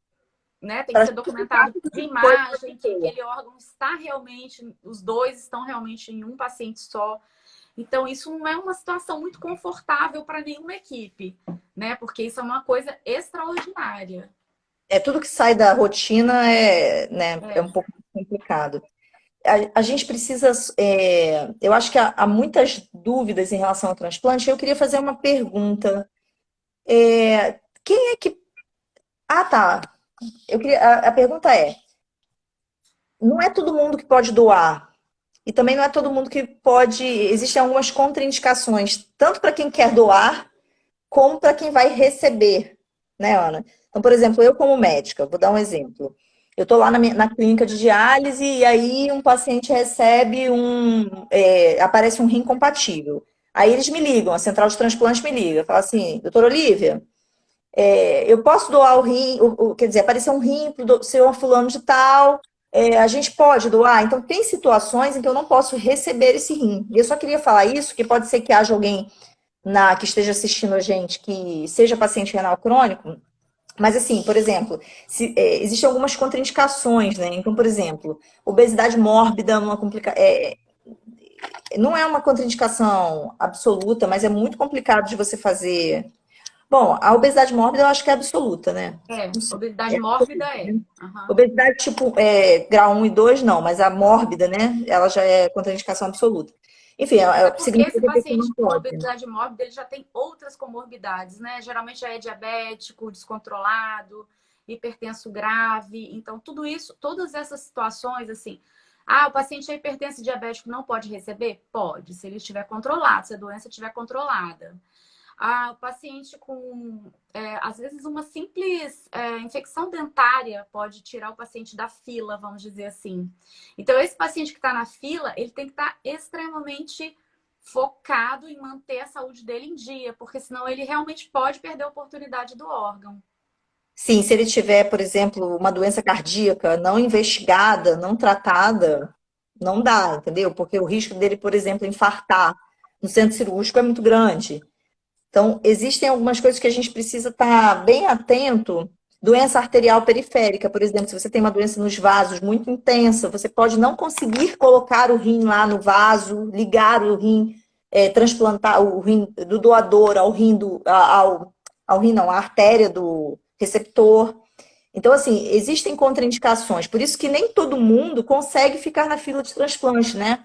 né, tem que Para ser documentado de imagem, que aquele órgão está realmente, os dois estão realmente em um paciente só. Então, isso não é uma situação muito confortável para nenhuma equipe, né? Porque isso é uma coisa extraordinária. tudo que sai da rotina né, é um É. pouco complicado. A gente precisa. Eu acho que há muitas dúvidas em relação ao transplante. Eu queria fazer uma pergunta. Quem é que. Ah, tá. A pergunta é: não é todo mundo que pode doar. E também não é todo mundo que pode. Existem algumas contraindicações, tanto para quem quer doar, como para quem vai receber, né, Ana? Então, por exemplo, eu como médica, vou dar um exemplo. Eu estou lá na clínica de diálise e aí um paciente recebe aparece um rim compatível. Aí eles me ligam, a central de transplante me liga, fala assim, doutora Olivia, eu posso doar o rim, quer dizer, aparecer um rim para o senhor fulano de tal, a gente pode doar? Então, tem situações em que eu não posso receber esse rim. E eu só queria falar isso, que pode ser que haja alguém que esteja assistindo a gente que seja paciente renal crônico, mas assim, por exemplo, existem algumas contraindicações, né? Então, por exemplo, obesidade mórbida, não é uma contraindicação absoluta, mas é muito complicado de você fazer. Bom, a obesidade mórbida eu acho que é absoluta, né? É, Não sei. obesidade É mórbida absoluta, é. né? Aham. Obesidade tipo grau 1 e 2 não, mas a mórbida, né? Ela já é contraindicação absoluta. Enfim, Até porque esse significa que a pessoa paciente não com pode. obesidade mórbida, ele já tem outras comorbidades, né? Geralmente já é diabético, descontrolado, hipertenso grave. Então, tudo isso, todas essas situações, assim, o paciente é hipertenso e diabético não pode receber? Pode, se ele estiver controlado, se a doença estiver controlada. O paciente com, às vezes, uma simples infecção dentária pode tirar o paciente da fila, vamos dizer assim. Então, esse paciente que está na fila, ele tem que estar extremamente focado em manter a saúde dele em dia, porque senão ele realmente pode perder a oportunidade do órgão. Sim, se ele tiver, por exemplo, uma doença cardíaca não investigada, não tratada, não dá, entendeu? Porque o risco dele, por exemplo, infartar no centro cirúrgico é muito grande. Então, existem algumas coisas que a gente precisa estar bem atento. Doença arterial periférica, por exemplo, se você tem uma doença nos vasos muito intensa, você pode não conseguir colocar o rim lá no vaso, ligar o rim, transplantar o rim do doador ao rim ao rim não, à artéria do receptor. Então, assim, existem contraindicações, por isso que nem todo mundo consegue ficar na fila de transplante, né?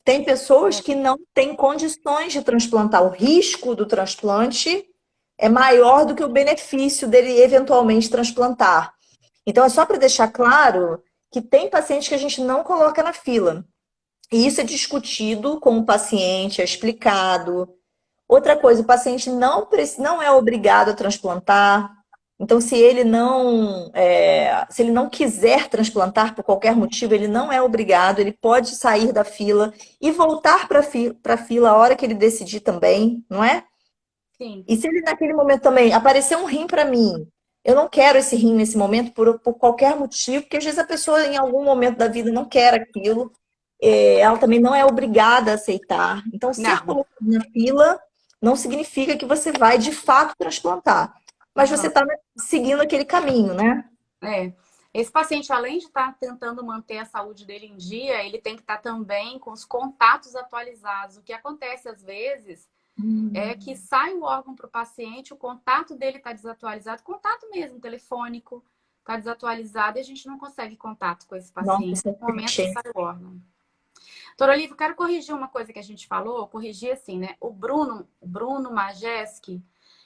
Tem pessoas que não têm condições de transplantar. O risco do transplante é maior do que o benefício dele eventualmente transplantar. Então, é só para deixar claro que tem pacientes que a gente não coloca na fila. E isso é discutido com o paciente, é explicado. Outra coisa, o paciente não é obrigado a transplantar. Então, se ele não quiser transplantar por qualquer motivo, ele não é obrigado, ele pode sair da fila e voltar para a fila a hora que ele decidir também, não é? Sim. E se ele naquele momento também aparecer um rim para mim, eu não quero esse rim nesse momento por qualquer motivo, porque às vezes a pessoa em algum momento da vida não quer aquilo, ela também não é obrigada a aceitar. Então, ser Não. colocado na fila não significa que você vai de fato transplantar, mas você Aham. está seguindo aquele caminho, né? É. Esse paciente, além de estar tentando manter a saúde dele em dia, ele tem que estar também com os contatos atualizados. O que acontece às vezes é que sai o órgão para o paciente, o contato dele está desatualizado, contato mesmo, telefônico, está desatualizado e a gente não consegue contato com esse Nossa, paciente isso é no momento triste, que hein? sai o órgão. Doutora Olivia, eu quero corrigir uma coisa que a gente falou, corrigir assim, né? O Bruno Majeski,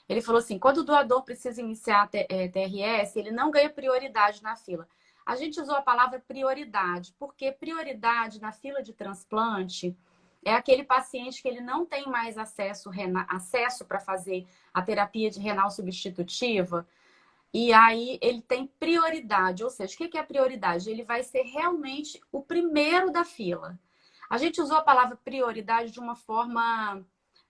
ele falou assim, quando o doador precisa iniciar a TRS, ele não ganha prioridade na fila. A gente usou a palavra prioridade, porque prioridade na fila de transplante é aquele paciente que ele não tem mais acesso para fazer a terapia de renal substitutiva, e aí ele tem prioridade. Ou seja, o que é prioridade? Ele vai ser realmente o primeiro da fila. A gente usou a palavra prioridade de uma forma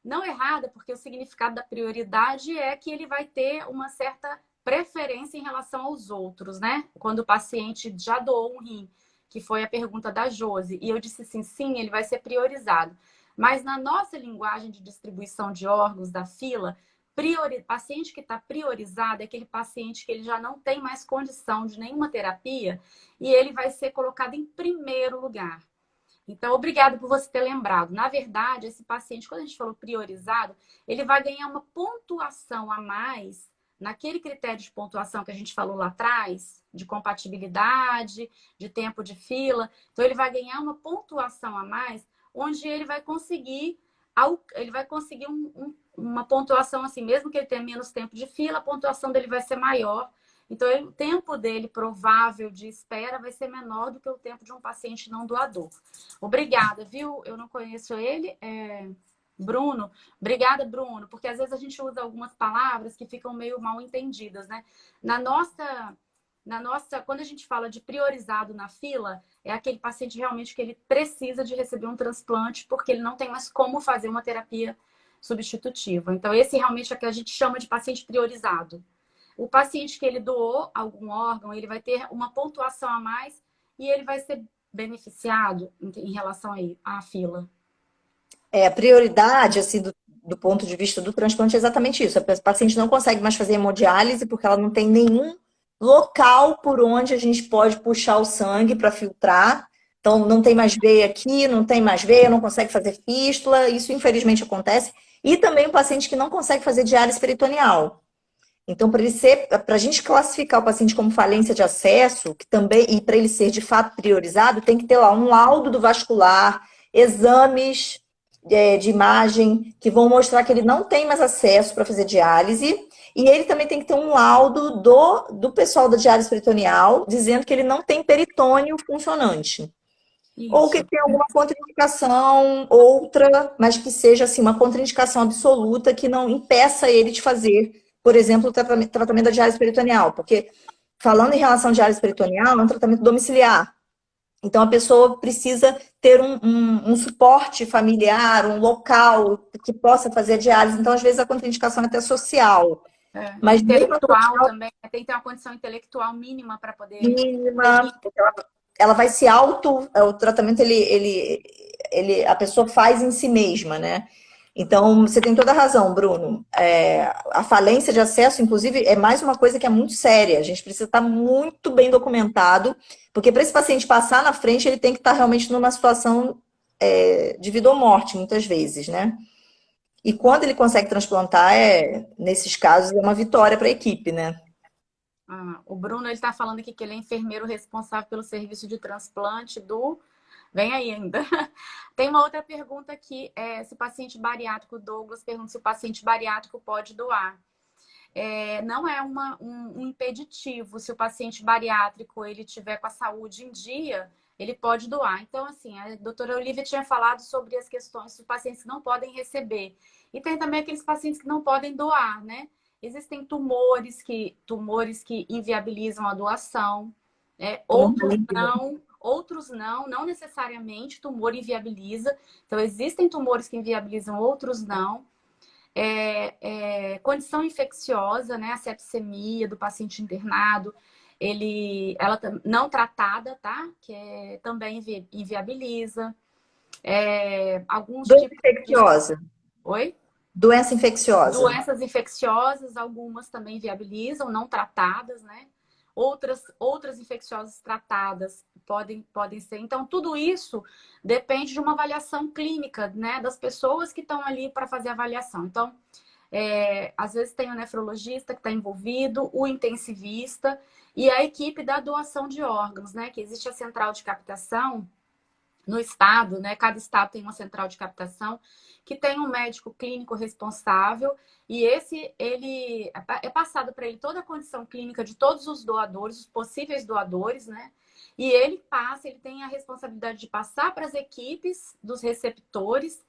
não errada, porque o significado da prioridade é que ele vai ter uma certa preferência em relação aos outros, né? Quando o paciente já doou um rim, que foi a pergunta da Josi, e eu disse assim, sim, ele vai ser priorizado. Mas na nossa linguagem de distribuição de órgãos da fila, paciente que está priorizado é aquele paciente que ele já não tem mais condição de nenhuma terapia e ele vai ser colocado em primeiro lugar. Então, obrigado por você ter lembrado. Na verdade, esse paciente, quando a gente falou priorizado, ele vai ganhar uma pontuação a mais naquele critério de pontuação que a gente falou lá atrás, de compatibilidade, de tempo de fila. Então, ele vai ganhar uma pontuação a mais, onde ele vai conseguir uma pontuação assim, mesmo que ele tenha menos tempo de fila, a pontuação dele vai ser maior. Então, o tempo dele provável de espera vai ser menor do que o tempo de um paciente não doador. Obrigada, viu? Eu não conheço ele, Bruno. Obrigada, Bruno, porque às vezes a gente usa algumas palavras que ficam meio mal entendidas, né? Na quando a gente fala de priorizado na fila, é aquele paciente realmente que ele precisa de receber um transplante porque ele não tem mais como fazer uma terapia substitutiva. Então, esse realmente é o que a gente chama de paciente priorizado. O paciente que ele doou algum órgão, ele vai ter uma pontuação a mais e ele vai ser beneficiado em relação à fila. A prioridade, assim, do ponto de vista do transplante é exatamente isso. A paciente não consegue mais fazer hemodiálise porque ela não tem nenhum local por onde a gente pode puxar o sangue para filtrar. Então, não tem mais veia aqui, não tem mais veia, não consegue fazer fístula. Isso, infelizmente, acontece. E também o paciente que não consegue fazer diálise peritoneal. Então, para a gente classificar o paciente como falência de acesso, que também, e para ele ser de fato priorizado, tem que ter lá um laudo do vascular, exames de imagem que vão mostrar que ele não tem mais acesso para fazer diálise, e ele também tem que ter um laudo do pessoal da diálise peritoneal dizendo que ele não tem peritônio funcionante. Isso. Ou que tem alguma contraindicação, outra, mas que seja assim, uma contraindicação absoluta que não impeça ele de fazer, por exemplo, o tratamento da diálise peritoneal. Porque, falando em relação à diálise peritoneal, é um tratamento domiciliar. Então, a pessoa precisa ter um suporte familiar, um local que possa fazer a diálise. Então, às vezes, a contraindicação é até social. Mas intelectual também, tem que ter uma condição intelectual mínima para poder... Mínima, porque ela vai se o tratamento, a pessoa faz em si mesma, né? Então, você tem toda a razão, Bruno. A falência de acesso, inclusive, é mais uma coisa que é muito séria. A gente precisa estar muito bem documentado, porque para esse paciente passar na frente, ele tem que estar realmente numa situação de vida ou morte, muitas vezes, né? E quando ele consegue transplantar, nesses casos, é uma vitória para a equipe, né? O Bruno, ele está falando aqui que ele é enfermeiro responsável pelo serviço de transplante do... Vem aí ainda. Tem uma outra pergunta aqui, se o paciente bariátrico, Douglas pergunta se o paciente bariátrico pode doar. Não é um impeditivo. Se o paciente bariátrico ele tiver com a saúde em dia, ele pode doar. Então, assim, a doutora Olivia tinha falado sobre as questões dos pacientes que não podem receber. E tem também aqueles pacientes que não podem doar, né? Existem tumores que inviabilizam a doação, outros não necessariamente tumor inviabiliza. Então, existem tumores que inviabilizam, outros não. Condição infecciosa, né? A septicemia do paciente internado, ela não tratada, tá? Que também inviabiliza. Alguns Doença tipos infecciosa. Oi? Doença infecciosa. Doenças infecciosas, algumas também viabilizam, não tratadas, né? Outras infecciosas tratadas podem ser. Então, tudo isso depende de uma avaliação clínica, né? Das pessoas que estão ali para fazer a avaliação. Então, às vezes tem o nefrologista que está envolvido, o intensivista e a equipe da doação de órgãos, né? Que existe a central de captação no estado, né? Cada estado tem uma central de captação que tem um médico clínico responsável e ele é passado para ele toda a condição clínica de todos os doadores, os possíveis doadores, né? E ele tem a responsabilidade de passar para as equipes dos receptores,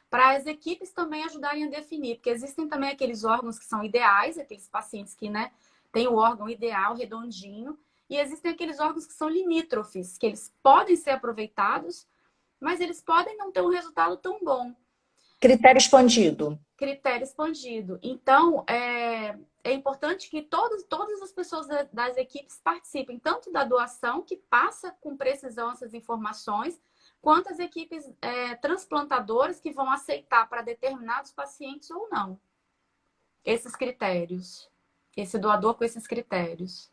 para as equipes também ajudarem a definir, porque existem também aqueles órgãos que são ideais, aqueles pacientes que, né, têm o órgão ideal, redondinho, e existem aqueles órgãos que são limítrofes, que eles podem ser aproveitados, mas eles podem não ter um resultado tão bom. Critério expandido. Critério expandido. Então, é importante que todas as pessoas das equipes participem, tanto da doação, que passa com precisão essas informações, quanto as equipes transplantadoras que vão aceitar para determinados pacientes ou não esses critérios. Esse doador com esses critérios.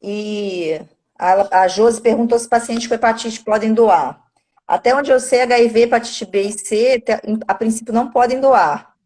E a Josi perguntou se pacientes com hepatite podem doar. Até onde eu sei, HIV, hepatite B e C, a princípio não podem doar.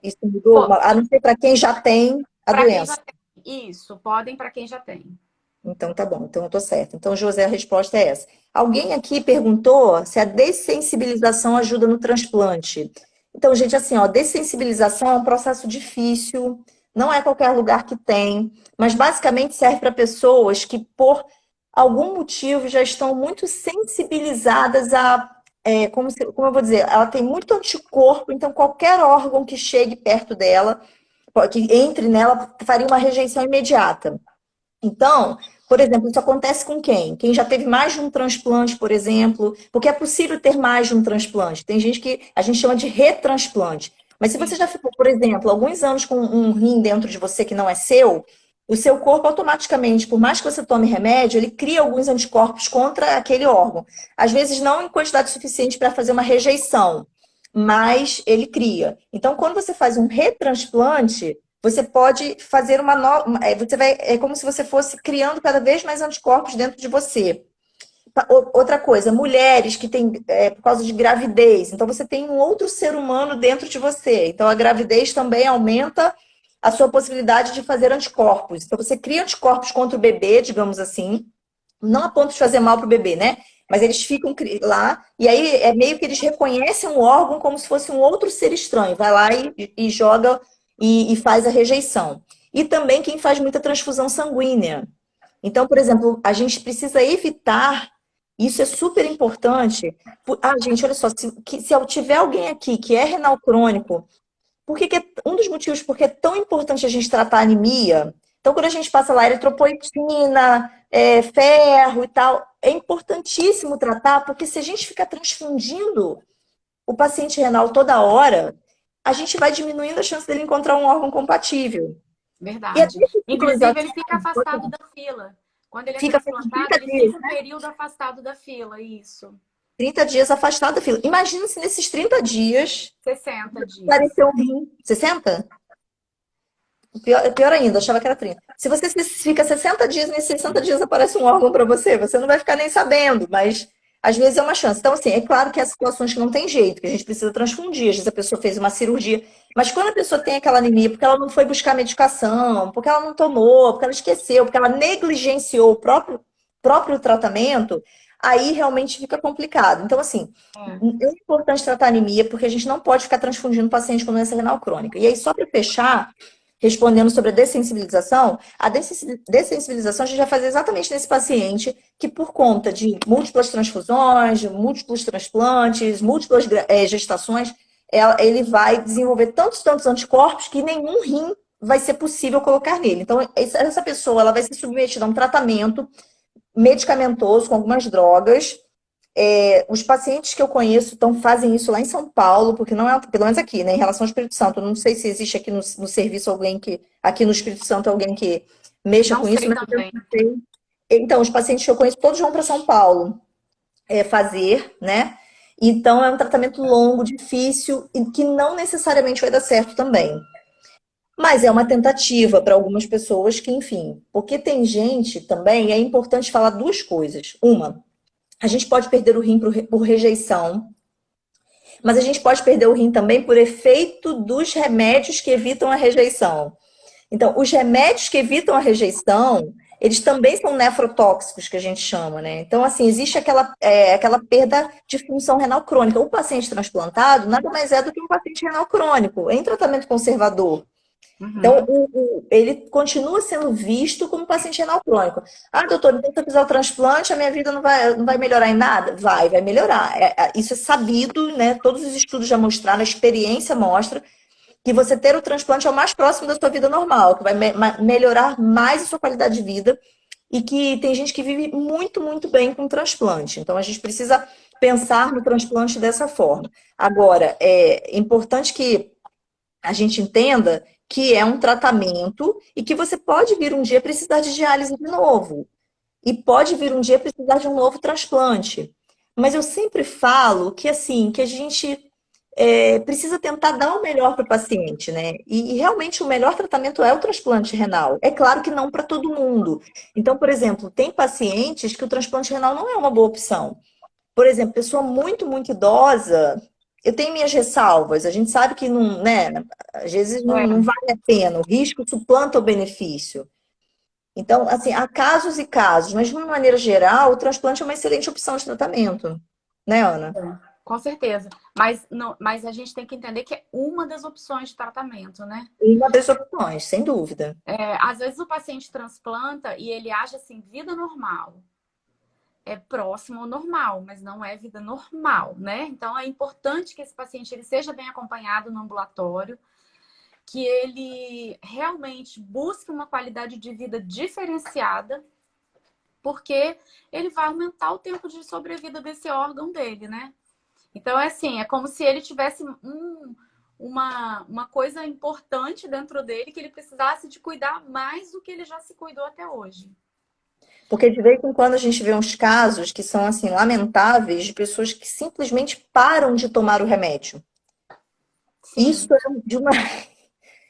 Isso mudou, a não ser para quem já tem a doença. Isso, podem para quem já tem. Então tá bom, então eu tô certa. Então, José, a resposta é essa. Alguém aqui perguntou se a dessensibilização ajuda no transplante. Então, gente, assim, dessensibilização é um processo difícil, não é qualquer lugar que tem, mas basicamente serve para pessoas que, por algum motivo, já estão muito sensibilizadas como eu vou dizer, ela tem muito anticorpo, então qualquer órgão que chegue perto dela, que entre nela, faria uma rejeição imediata. Então, por exemplo, isso acontece com quem? Quem já teve mais de um transplante, por exemplo, porque é possível ter mais de um transplante. Tem gente que a gente chama de retransplante. Mas se você Sim. já ficou, por exemplo, alguns anos com um rim dentro de você que não é seu, o seu corpo automaticamente, por mais que você tome remédio, ele cria alguns anticorpos contra aquele órgão. Às vezes não em quantidade suficiente para fazer uma rejeição, mas ele cria. Então, quando você faz um retransplante, você pode fazer uma nova. Você vai, é como se você fosse criando cada vez mais anticorpos dentro de você. Outra coisa, mulheres que têm, por causa de gravidez, então você tem um outro ser humano dentro de você. Então a gravidez também aumenta a sua possibilidade de fazer anticorpos. Então você cria anticorpos contra o bebê, digamos assim, não a ponto de fazer mal para o bebê, né? Mas eles ficam lá, e aí é meio que eles reconhecem o órgão como se fosse um outro ser estranho. Vai lá e joga e faz a rejeição. E também quem faz muita transfusão sanguínea. Então, por exemplo, a gente precisa evitar, isso é super importante. Gente, olha só, se eu tiver alguém aqui que é renal crônico, um dos motivos porque é tão importante a gente tratar a anemia. Então, quando a gente passa lá eritropoetina, ferro e tal, é importantíssimo tratar, porque se a gente ficar transfundindo o paciente renal toda hora, a gente vai diminuindo a chance dele encontrar um órgão compatível. E a Verdade. Inclusive, dessensibilização ele fica afastado da fila. Quando ele é fica transplantado, 30 ele dias, fica um período afastado da fila, isso. 30 dias afastado da fila. Imagina se nesses 30 dias 60 dias. apareceu um rim. 60? Pior ainda, achava que era 30. Se você fica 60 dias, nesses 60 dias aparece um órgão para você, você não vai ficar nem sabendo, mas às vezes é uma chance. Então, assim, é claro que há situações que não tem jeito, que a gente precisa transfundir. Às vezes a pessoa fez uma cirurgia, mas quando a pessoa tem aquela anemia, porque ela não foi buscar medicação, porque ela não tomou, porque ela esqueceu, porque ela negligenciou o próprio tratamento, aí realmente fica complicado. Então, assim, É. é importante tratar a anemia, porque a gente não pode ficar transfundindo paciente com doença renal crônica. E aí, só para fechar, respondendo sobre a dessensibilização a gente vai fazer exatamente nesse paciente que, por conta de múltiplas transfusões, de múltiplos transplantes, múltiplas gestações, ele vai desenvolver tantos anticorpos que nenhum rim vai ser possível colocar nele. Então, essa pessoa ela vai ser submetida a um tratamento medicamentoso com algumas drogas. Os pacientes que eu conheço fazem isso lá em São Paulo, porque não é, pelo menos aqui, né, em relação ao Espírito Santo. Eu não sei se existe aqui no serviço alguém aqui no Espírito Santo, alguém que mexa Não com isso, sei mas eu também. não sei. Então, os pacientes que eu conheço, todos vão para São Paulo fazer, né? Então, é um tratamento longo, difícil, e que não necessariamente vai dar certo também. Mas é uma tentativa para algumas pessoas que, enfim, porque tem gente também, é importante falar duas coisas. Uma, a gente pode perder o rim por rejeição, mas a gente pode perder o rim também por efeito dos remédios que evitam a rejeição. Então, os remédios que evitam a rejeição, eles também são nefrotóxicos, que a gente chama, né? Então, assim, existe aquela perda de função renal crônica. O paciente transplantado nada mais é do que um paciente renal crônico, em tratamento conservador. Então, Uhum. ele continua sendo visto como paciente renal crônico. Ah, doutor, então se eu fizer o transplante, a minha vida não vai melhorar em nada? Vai melhorar. Isso é sabido, né? Todos os estudos já mostraram, a experiência mostra que você ter o transplante é o mais próximo da sua vida normal, que vai melhorar mais a sua qualidade de vida e que tem gente que vive muito bem com o transplante. Então, a gente precisa pensar no transplante dessa forma. Agora, é importante que a gente entenda que é um tratamento e que você pode vir um dia precisar de diálise de novo. E pode vir um dia precisar de um novo transplante. Mas eu sempre falo que assim, que a gente precisa tentar dar o melhor para o paciente, né? E realmente o melhor tratamento é o transplante renal. É claro que não para todo mundo. Então, por exemplo, tem pacientes que o transplante renal não é uma boa opção. Por exemplo, pessoa muito idosa, eu tenho minhas ressalvas. A gente sabe que não, né? Às vezes não É, vale a pena, o risco suplanta o benefício. Então, assim, há casos e casos, mas de uma maneira geral, o transplante é uma excelente opção de tratamento, né, Ana? com certeza. Mas, não, mas a gente tem que entender que é uma das opções de tratamento, né? Uma das opções, sem dúvida. Às vezes o paciente transplanta e ele acha assim, vida normal. É próximo ao normal, mas não é vida normal, né? Então é importante que esse paciente ele seja bem acompanhado no ambulatório. que ele realmente busque uma qualidade de vida diferenciada, porque ele vai aumentar o tempo de sobrevida desse órgão dele, né? Então, é assim, é como se ele tivesse uma coisa importante dentro dele que ele precisasse de cuidar mais do que ele já se cuidou até hoje. Porque de vez em quando a gente vê uns casos que são assim lamentáveis de pessoas que simplesmente param de tomar o remédio. Isso Sim. é de uma.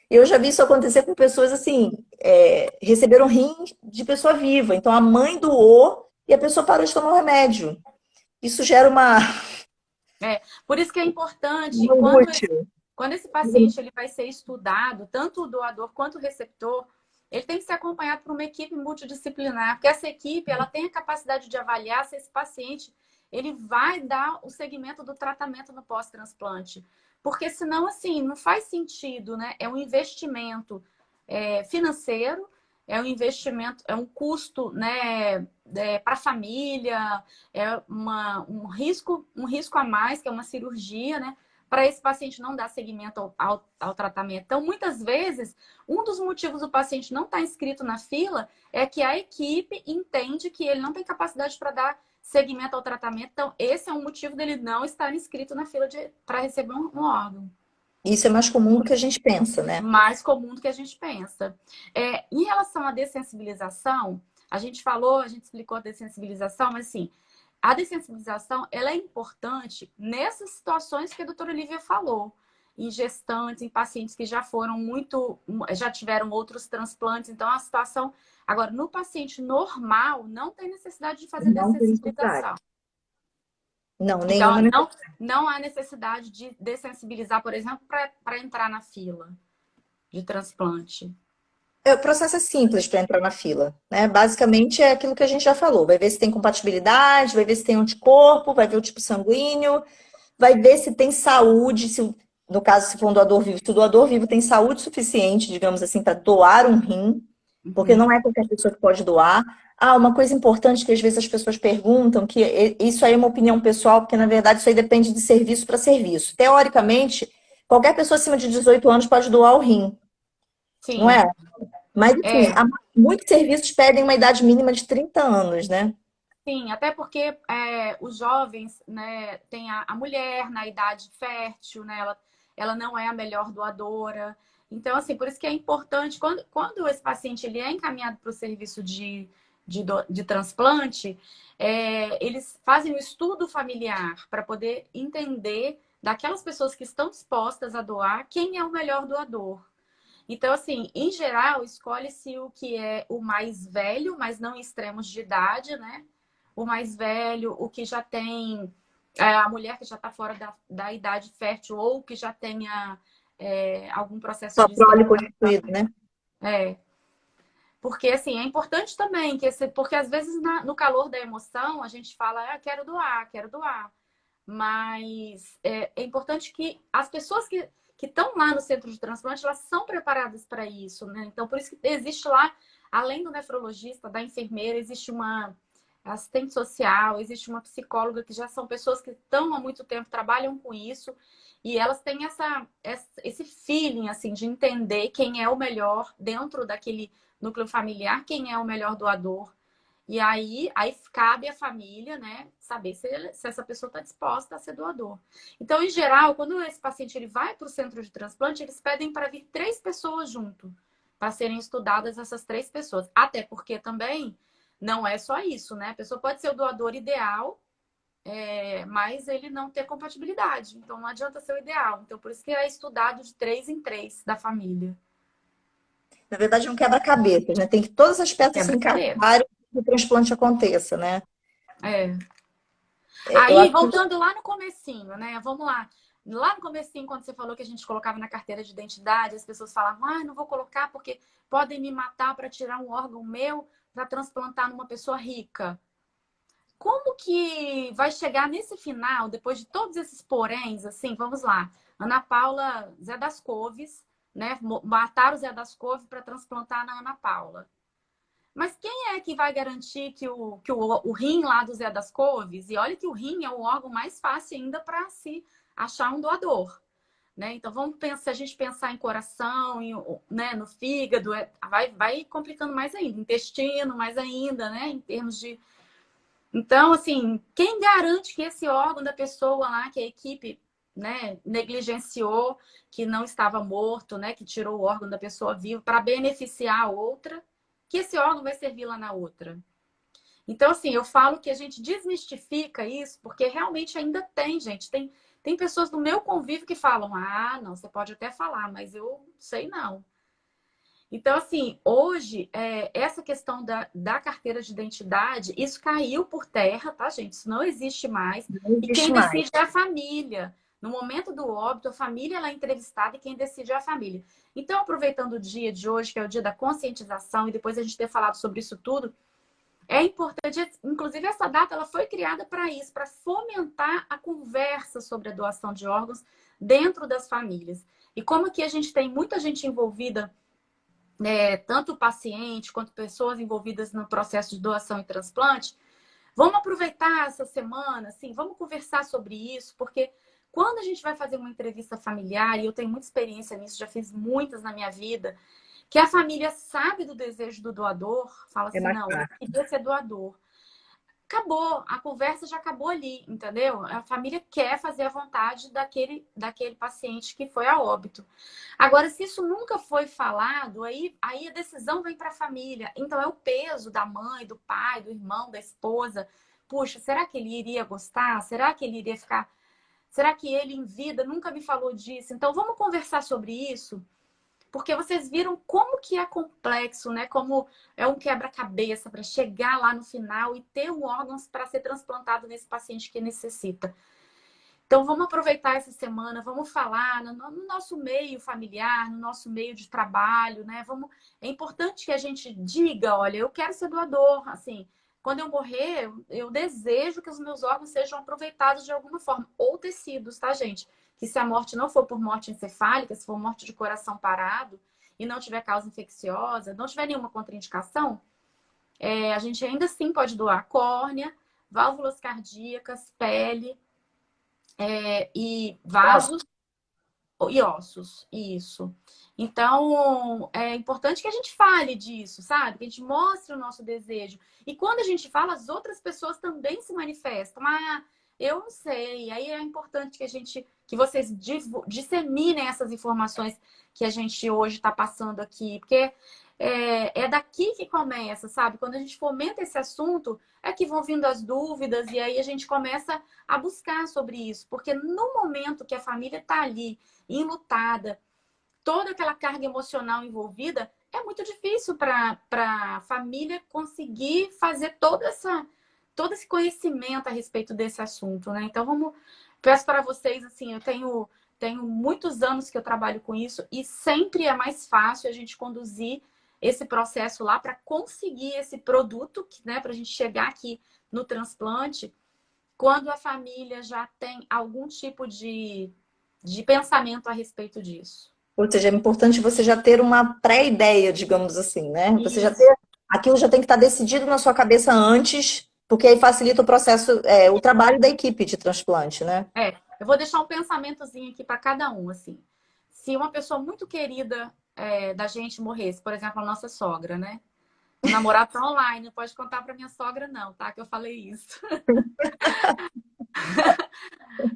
Eu já vi isso acontecer com pessoas assim, receberam rim de pessoa viva. Então a mãe doou e a pessoa parou de tomar o remédio. Isso gera Por isso que é importante, uma angústia. quando esse paciente ele vai ser estudado, tanto o doador quanto o receptor, ele tem que ser acompanhado por uma equipe multidisciplinar, porque essa equipe ela tem a capacidade de avaliar se esse paciente ele vai dar o segmento do tratamento no pós-transplante. Porque senão, assim, não faz sentido, né? É um investimento financeiro, é um investimento, é um custo, né, para a família, um risco a mais, que é uma cirurgia, né? Para esse paciente não dar seguimento ao tratamento. Então, muitas vezes, um dos motivos do paciente não estar inscrito na fila é que a equipe entende que ele não tem capacidade para dar seguimento ao tratamento. Então, esse é um motivo dele não estar inscrito na fila para receber um órgão. Isso é mais comum do que a gente pensa, né? Mais comum do que a gente pensa. Em relação à dessensibilização, a gente explicou a dessensibilização, mas assim, a dessensibilização ela é importante nessas situações que a doutora Olivia falou. Em gestantes, em pacientes que já tiveram outros transplantes. Então, a situação. Agora, no paciente normal, não tem necessidade de fazer Não tem necessidade. dessensibilização. Não, Então, nenhuma necessidade. não há necessidade de dessensibilizar, por exemplo, para entrar na fila de transplante. O processo é simples para entrar na fila, né? Basicamente é aquilo que a gente já falou. Vai ver se tem compatibilidade, vai ver se tem anticorpo, vai ver o tipo sanguíneo, vai ver se tem saúde, no caso, se for um doador vivo, se o doador vivo tem saúde suficiente, digamos assim, para doar um rim, porque não é qualquer pessoa que pode doar. Ah, uma coisa importante que às vezes as pessoas perguntam, que isso aí é uma opinião pessoal, porque na verdade isso aí depende de serviço para serviço. Teoricamente, qualquer pessoa acima de 18 anos pode doar o rim, não Sim, é? Mas, assim, é, muitos serviços pedem uma idade mínima de 30 anos, né? sim, até porque os jovens, né, tem a mulher na idade fértil, né, ela não é a melhor doadora. Então, assim, por isso que é importante, quando esse paciente ele é encaminhado para o serviço de transplante, eles fazem um estudo familiar para poder entender daquelas pessoas que estão dispostas a doar quem é o melhor doador. Então, assim, em geral, escolhe-se o que é o mais velho, mas não em extremos de idade, né? O mais velho, o que já tem a mulher que já está fora da idade fértil ou que já tenha algum processo Só de prole esterilização. constituído, né? É, porque, assim, é importante também, porque às vezes no calor da emoção a gente fala, quero doar, quero doar. Mas é importante que as pessoas que estão lá no centro de transplante, elas são preparadas para isso, né? Então, por isso que existe lá, além do nefrologista, da enfermeira, existe uma assistente social, existe uma psicóloga, que já são pessoas que estão há muito tempo, trabalham com isso, e elas têm esse feeling, assim, de entender quem é o melhor dentro daquele núcleo familiar, quem é o melhor doador. E aí cabe à família, né, saber se essa pessoa está disposta a ser doador. Então, em geral, quando esse paciente ele vai para o centro de transplante, eles pedem para vir 3 pessoas junto, para serem estudadas essas 3 pessoas. Até porque também não é só isso, né? A pessoa pode ser o doador ideal, mas ele não ter compatibilidade. Então, não adianta ser o ideal. Então, por isso que é estudado de 3 em 3 da família. Na verdade, é um quebra-cabeças, né? Tem que todas as peças se Quebra-cabeça. encaixarem para que o transplante aconteça, né? É. Eu Aí, acho que voltando lá no comecinho, né? Vamos lá. Lá no comecinho, quando você falou que a gente colocava na carteira de identidade, as pessoas falavam, não vou colocar porque podem me matar para tirar um órgão meu para transplantar numa pessoa rica. Como que vai chegar nesse final, depois de todos esses poréns, assim, vamos lá. Ana Paula Zé das Couves, né? Mataram o Zé das Couves para transplantar na Ana Paula. Mas quem é que vai garantir que o rim lá do Zé das Couves, e olha que o rim é o órgão mais fácil ainda para se achar um doador. né? Então, vamos pensar, se a gente pensar em coração, né, no fígado, vai complicando mais ainda, intestino mais ainda, né, em termos de... Então, assim, quem garante que esse órgão da pessoa lá, que a equipe, né, negligenciou, que não estava morto, né, que tirou o órgão da pessoa viva para beneficiar a outra, que esse órgão vai servir lá na outra? Então, assim, eu falo que a gente desmistifica isso, porque realmente ainda tem, gente. Tem pessoas do meu convívio que falam: ah, não, você pode até falar, mas eu sei não. Então, assim, hoje, essa questão da carteira de identidade, isso caiu por terra, tá, gente? Isso não existe mais. Não E existe quem mais. decide é a família. No momento do óbito, a família ela é entrevistada e quem decide é a família. Então, aproveitando o dia de hoje, que é o dia da conscientização, e depois a gente ter falado sobre isso tudo, é importante, inclusive essa data ela foi criada para isso, para fomentar a conversa sobre a doação de órgãos dentro das famílias. E como aqui a gente tem muita gente envolvida, tanto o paciente quanto pessoas envolvidas no processo de doação e transplante, vamos aproveitar essa semana, assim, vamos conversar sobre isso, porque quando a gente vai fazer uma entrevista familiar, e eu tenho muita experiência nisso, já fiz muitas na minha vida, que a família sabe do desejo do doador, fala É assim, mais não, eu fácil. queria ser doador. Acabou, a conversa já acabou ali, entendeu? A família quer fazer a vontade daquele paciente que foi a óbito. Agora, se isso nunca foi falado, aí a decisão vem para a família. Então, é o peso da mãe, do pai, do irmão, da esposa. Puxa, será que ele iria gostar? Será que ele iria ficar... Será que ele, em vida, nunca me falou disso? Então, vamos conversar sobre isso? Porque vocês viram como que é complexo, né? Como é um quebra-cabeça para chegar lá no final e ter um órgão para ser transplantado nesse paciente que necessita. Então, vamos aproveitar essa semana, vamos falar no nosso meio familiar, no nosso meio de trabalho, né? É importante que a gente diga, olha, eu quero ser doador, assim, quando eu morrer, eu desejo que os meus órgãos sejam aproveitados de alguma forma, ou tecidos, tá, gente? Que se a morte não for por morte encefálica, se for morte de coração parado e não tiver causa infecciosa, não tiver nenhuma contraindicação, a gente ainda assim pode doar córnea, válvulas cardíacas, pele, e Nossa, vasos e ossos, isso. Então, é importante que a gente fale disso, sabe? Que a gente mostre o nosso desejo. E quando a gente fala, as outras pessoas também se manifestam. Ah, eu não sei. Aí é importante que vocês disseminem essas informações que a gente hoje está passando aqui, porque é daqui que começa, sabe? Quando a gente fomenta esse assunto, é que vão vindo as dúvidas e aí a gente começa a buscar sobre isso, porque no momento que a família está ali enlutada, toda aquela carga emocional envolvida, é muito difícil para a família conseguir fazer todo esse conhecimento a respeito desse assunto, né? Então, peço para vocês, assim, eu tenho muitos anos que eu trabalho com isso e sempre é mais fácil a gente conduzir esse processo lá para conseguir esse produto, né, para a gente chegar aqui no transplante, quando a família já tem algum tipo de pensamento a respeito disso. ou seja, é importante você já ter uma pré-ideia, digamos assim, né? Você já Isso. ter, aquilo já tem que estar decidido na sua cabeça antes, porque aí facilita o processo, o trabalho da equipe de transplante, né? Eu vou deixar um pensamentozinho aqui para cada um, assim. Se uma pessoa muito querida da gente morresse, por exemplo, a nossa sogra, né? O namorado tá online, não pode contar para minha sogra não, tá? Que eu falei isso.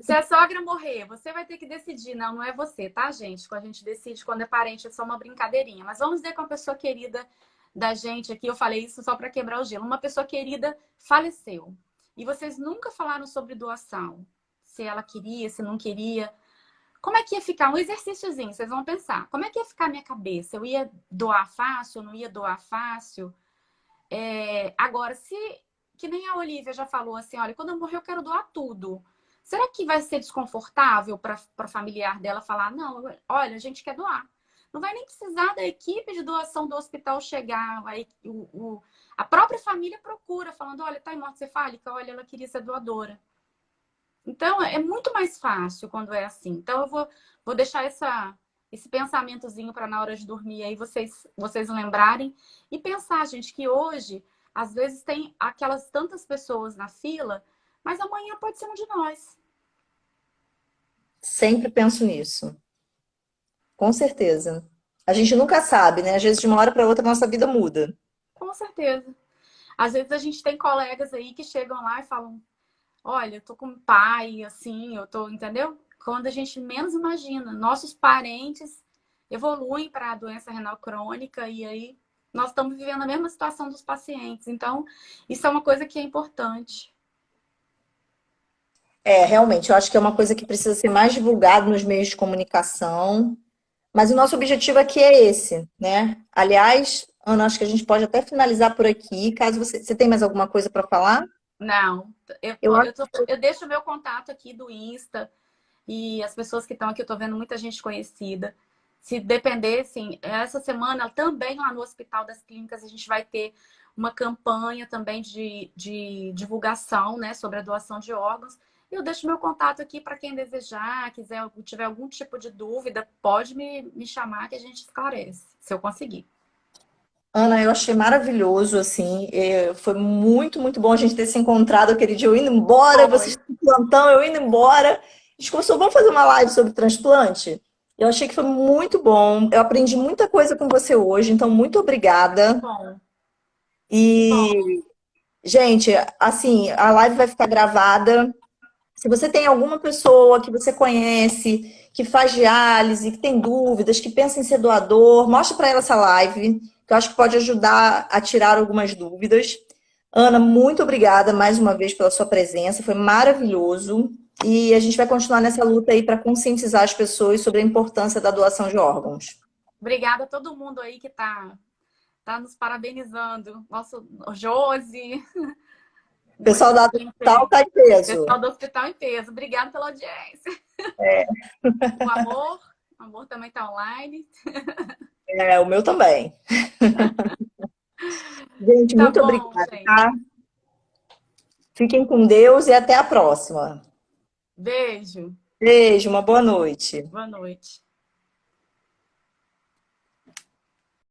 Se a sogra morrer, você vai ter que decidir. Não, não é você, tá, gente? Quando a gente decide quando é parente, é só uma brincadeirinha. Mas vamos dizer que uma pessoa querida da gente aqui, eu falei isso só para quebrar o gelo. Uma pessoa querida faleceu. E vocês nunca falaram sobre doação. Se ela queria, se não queria. Como é que ia ficar? Um exercíciozinho, vocês vão pensar. Como é que ia ficar a minha cabeça? Eu ia doar fácil? Eu não ia doar fácil? Agora, que nem a Olivia já falou assim, olha, quando eu morrer eu quero doar tudo. Será que vai ser desconfortável para familiar dela falar, não, olha, a gente quer doar. Não vai nem precisar da equipe de doação do hospital chegar. A própria família procura, falando, olha, tá em morte cefálica, olha, ela queria ser doadora. Então, é muito mais fácil quando é assim. Então, vou deixar esse pensamentozinho para na hora de dormir aí vocês lembrarem e pensar, gente, que hoje, às vezes, tem aquelas tantas pessoas na fila, mas amanhã pode ser um de nós. Sempre penso nisso. Com certeza. A gente nunca sabe, né? Às vezes, de uma hora para outra, a nossa vida muda. Com certeza. Às vezes a gente tem colegas aí que chegam lá e falam: olha, eu tô com um pai, assim, eu tô, entendeu? Quando a gente menos imagina, nossos parentes evoluem para a doença renal crônica e aí nós estamos vivendo a mesma situação dos pacientes. Então, isso é uma coisa que é importante. É, realmente, eu acho que é uma coisa que precisa ser mais divulgado nos meios de comunicação. Mas o nosso objetivo aqui é esse, né? Aliás, Ana, acho que a gente pode até finalizar por aqui. Caso você tem mais alguma coisa para falar? Não, eu, Eu acho eu deixo o meu contato aqui do Insta e as pessoas que estão aqui, eu tô vendo muita gente conhecida. Se dependessem, essa semana também lá no Hospital das Clínicas a gente vai ter uma campanha também de divulgação, né, sobre a doação de órgãos. E eu deixo meu contato aqui para quem desejar, quiser, tiver algum tipo de dúvida, pode me chamar que a gente esclarece, se eu conseguir. Ana, eu achei maravilhoso, assim, foi muito, muito bom a gente ter se encontrado aquele dia, eu indo embora, Foi. vocês no plantão, eu indo embora. A gente começou, vamos fazer uma live sobre transplante? Eu achei que foi muito bom, eu aprendi muita coisa com você hoje, então muito obrigada. Bom, que bom. E, gente, assim, a live vai ficar gravada. Se você tem alguma pessoa que você conhece, que faz diálise, que tem dúvidas, que pensa em ser doador, mostra para ela essa live, que eu acho que pode ajudar a tirar algumas dúvidas. Ana, muito obrigada mais uma vez pela sua presença, foi maravilhoso. E a gente vai continuar nessa luta aí para conscientizar as pessoas sobre a importância da doação de órgãos. Obrigada a todo mundo aí que tá nos parabenizando. Nosso Josi, O pessoal da Hospital está em peso. pessoal do Hospital em Peso. Obrigada pela audiência. O amor também está online. É, o meu também. Gente, Tá muito bom, obrigada, gente. tá? Fiquem com Deus e até a próxima. Beijo. Beijo, uma boa noite. Boa noite.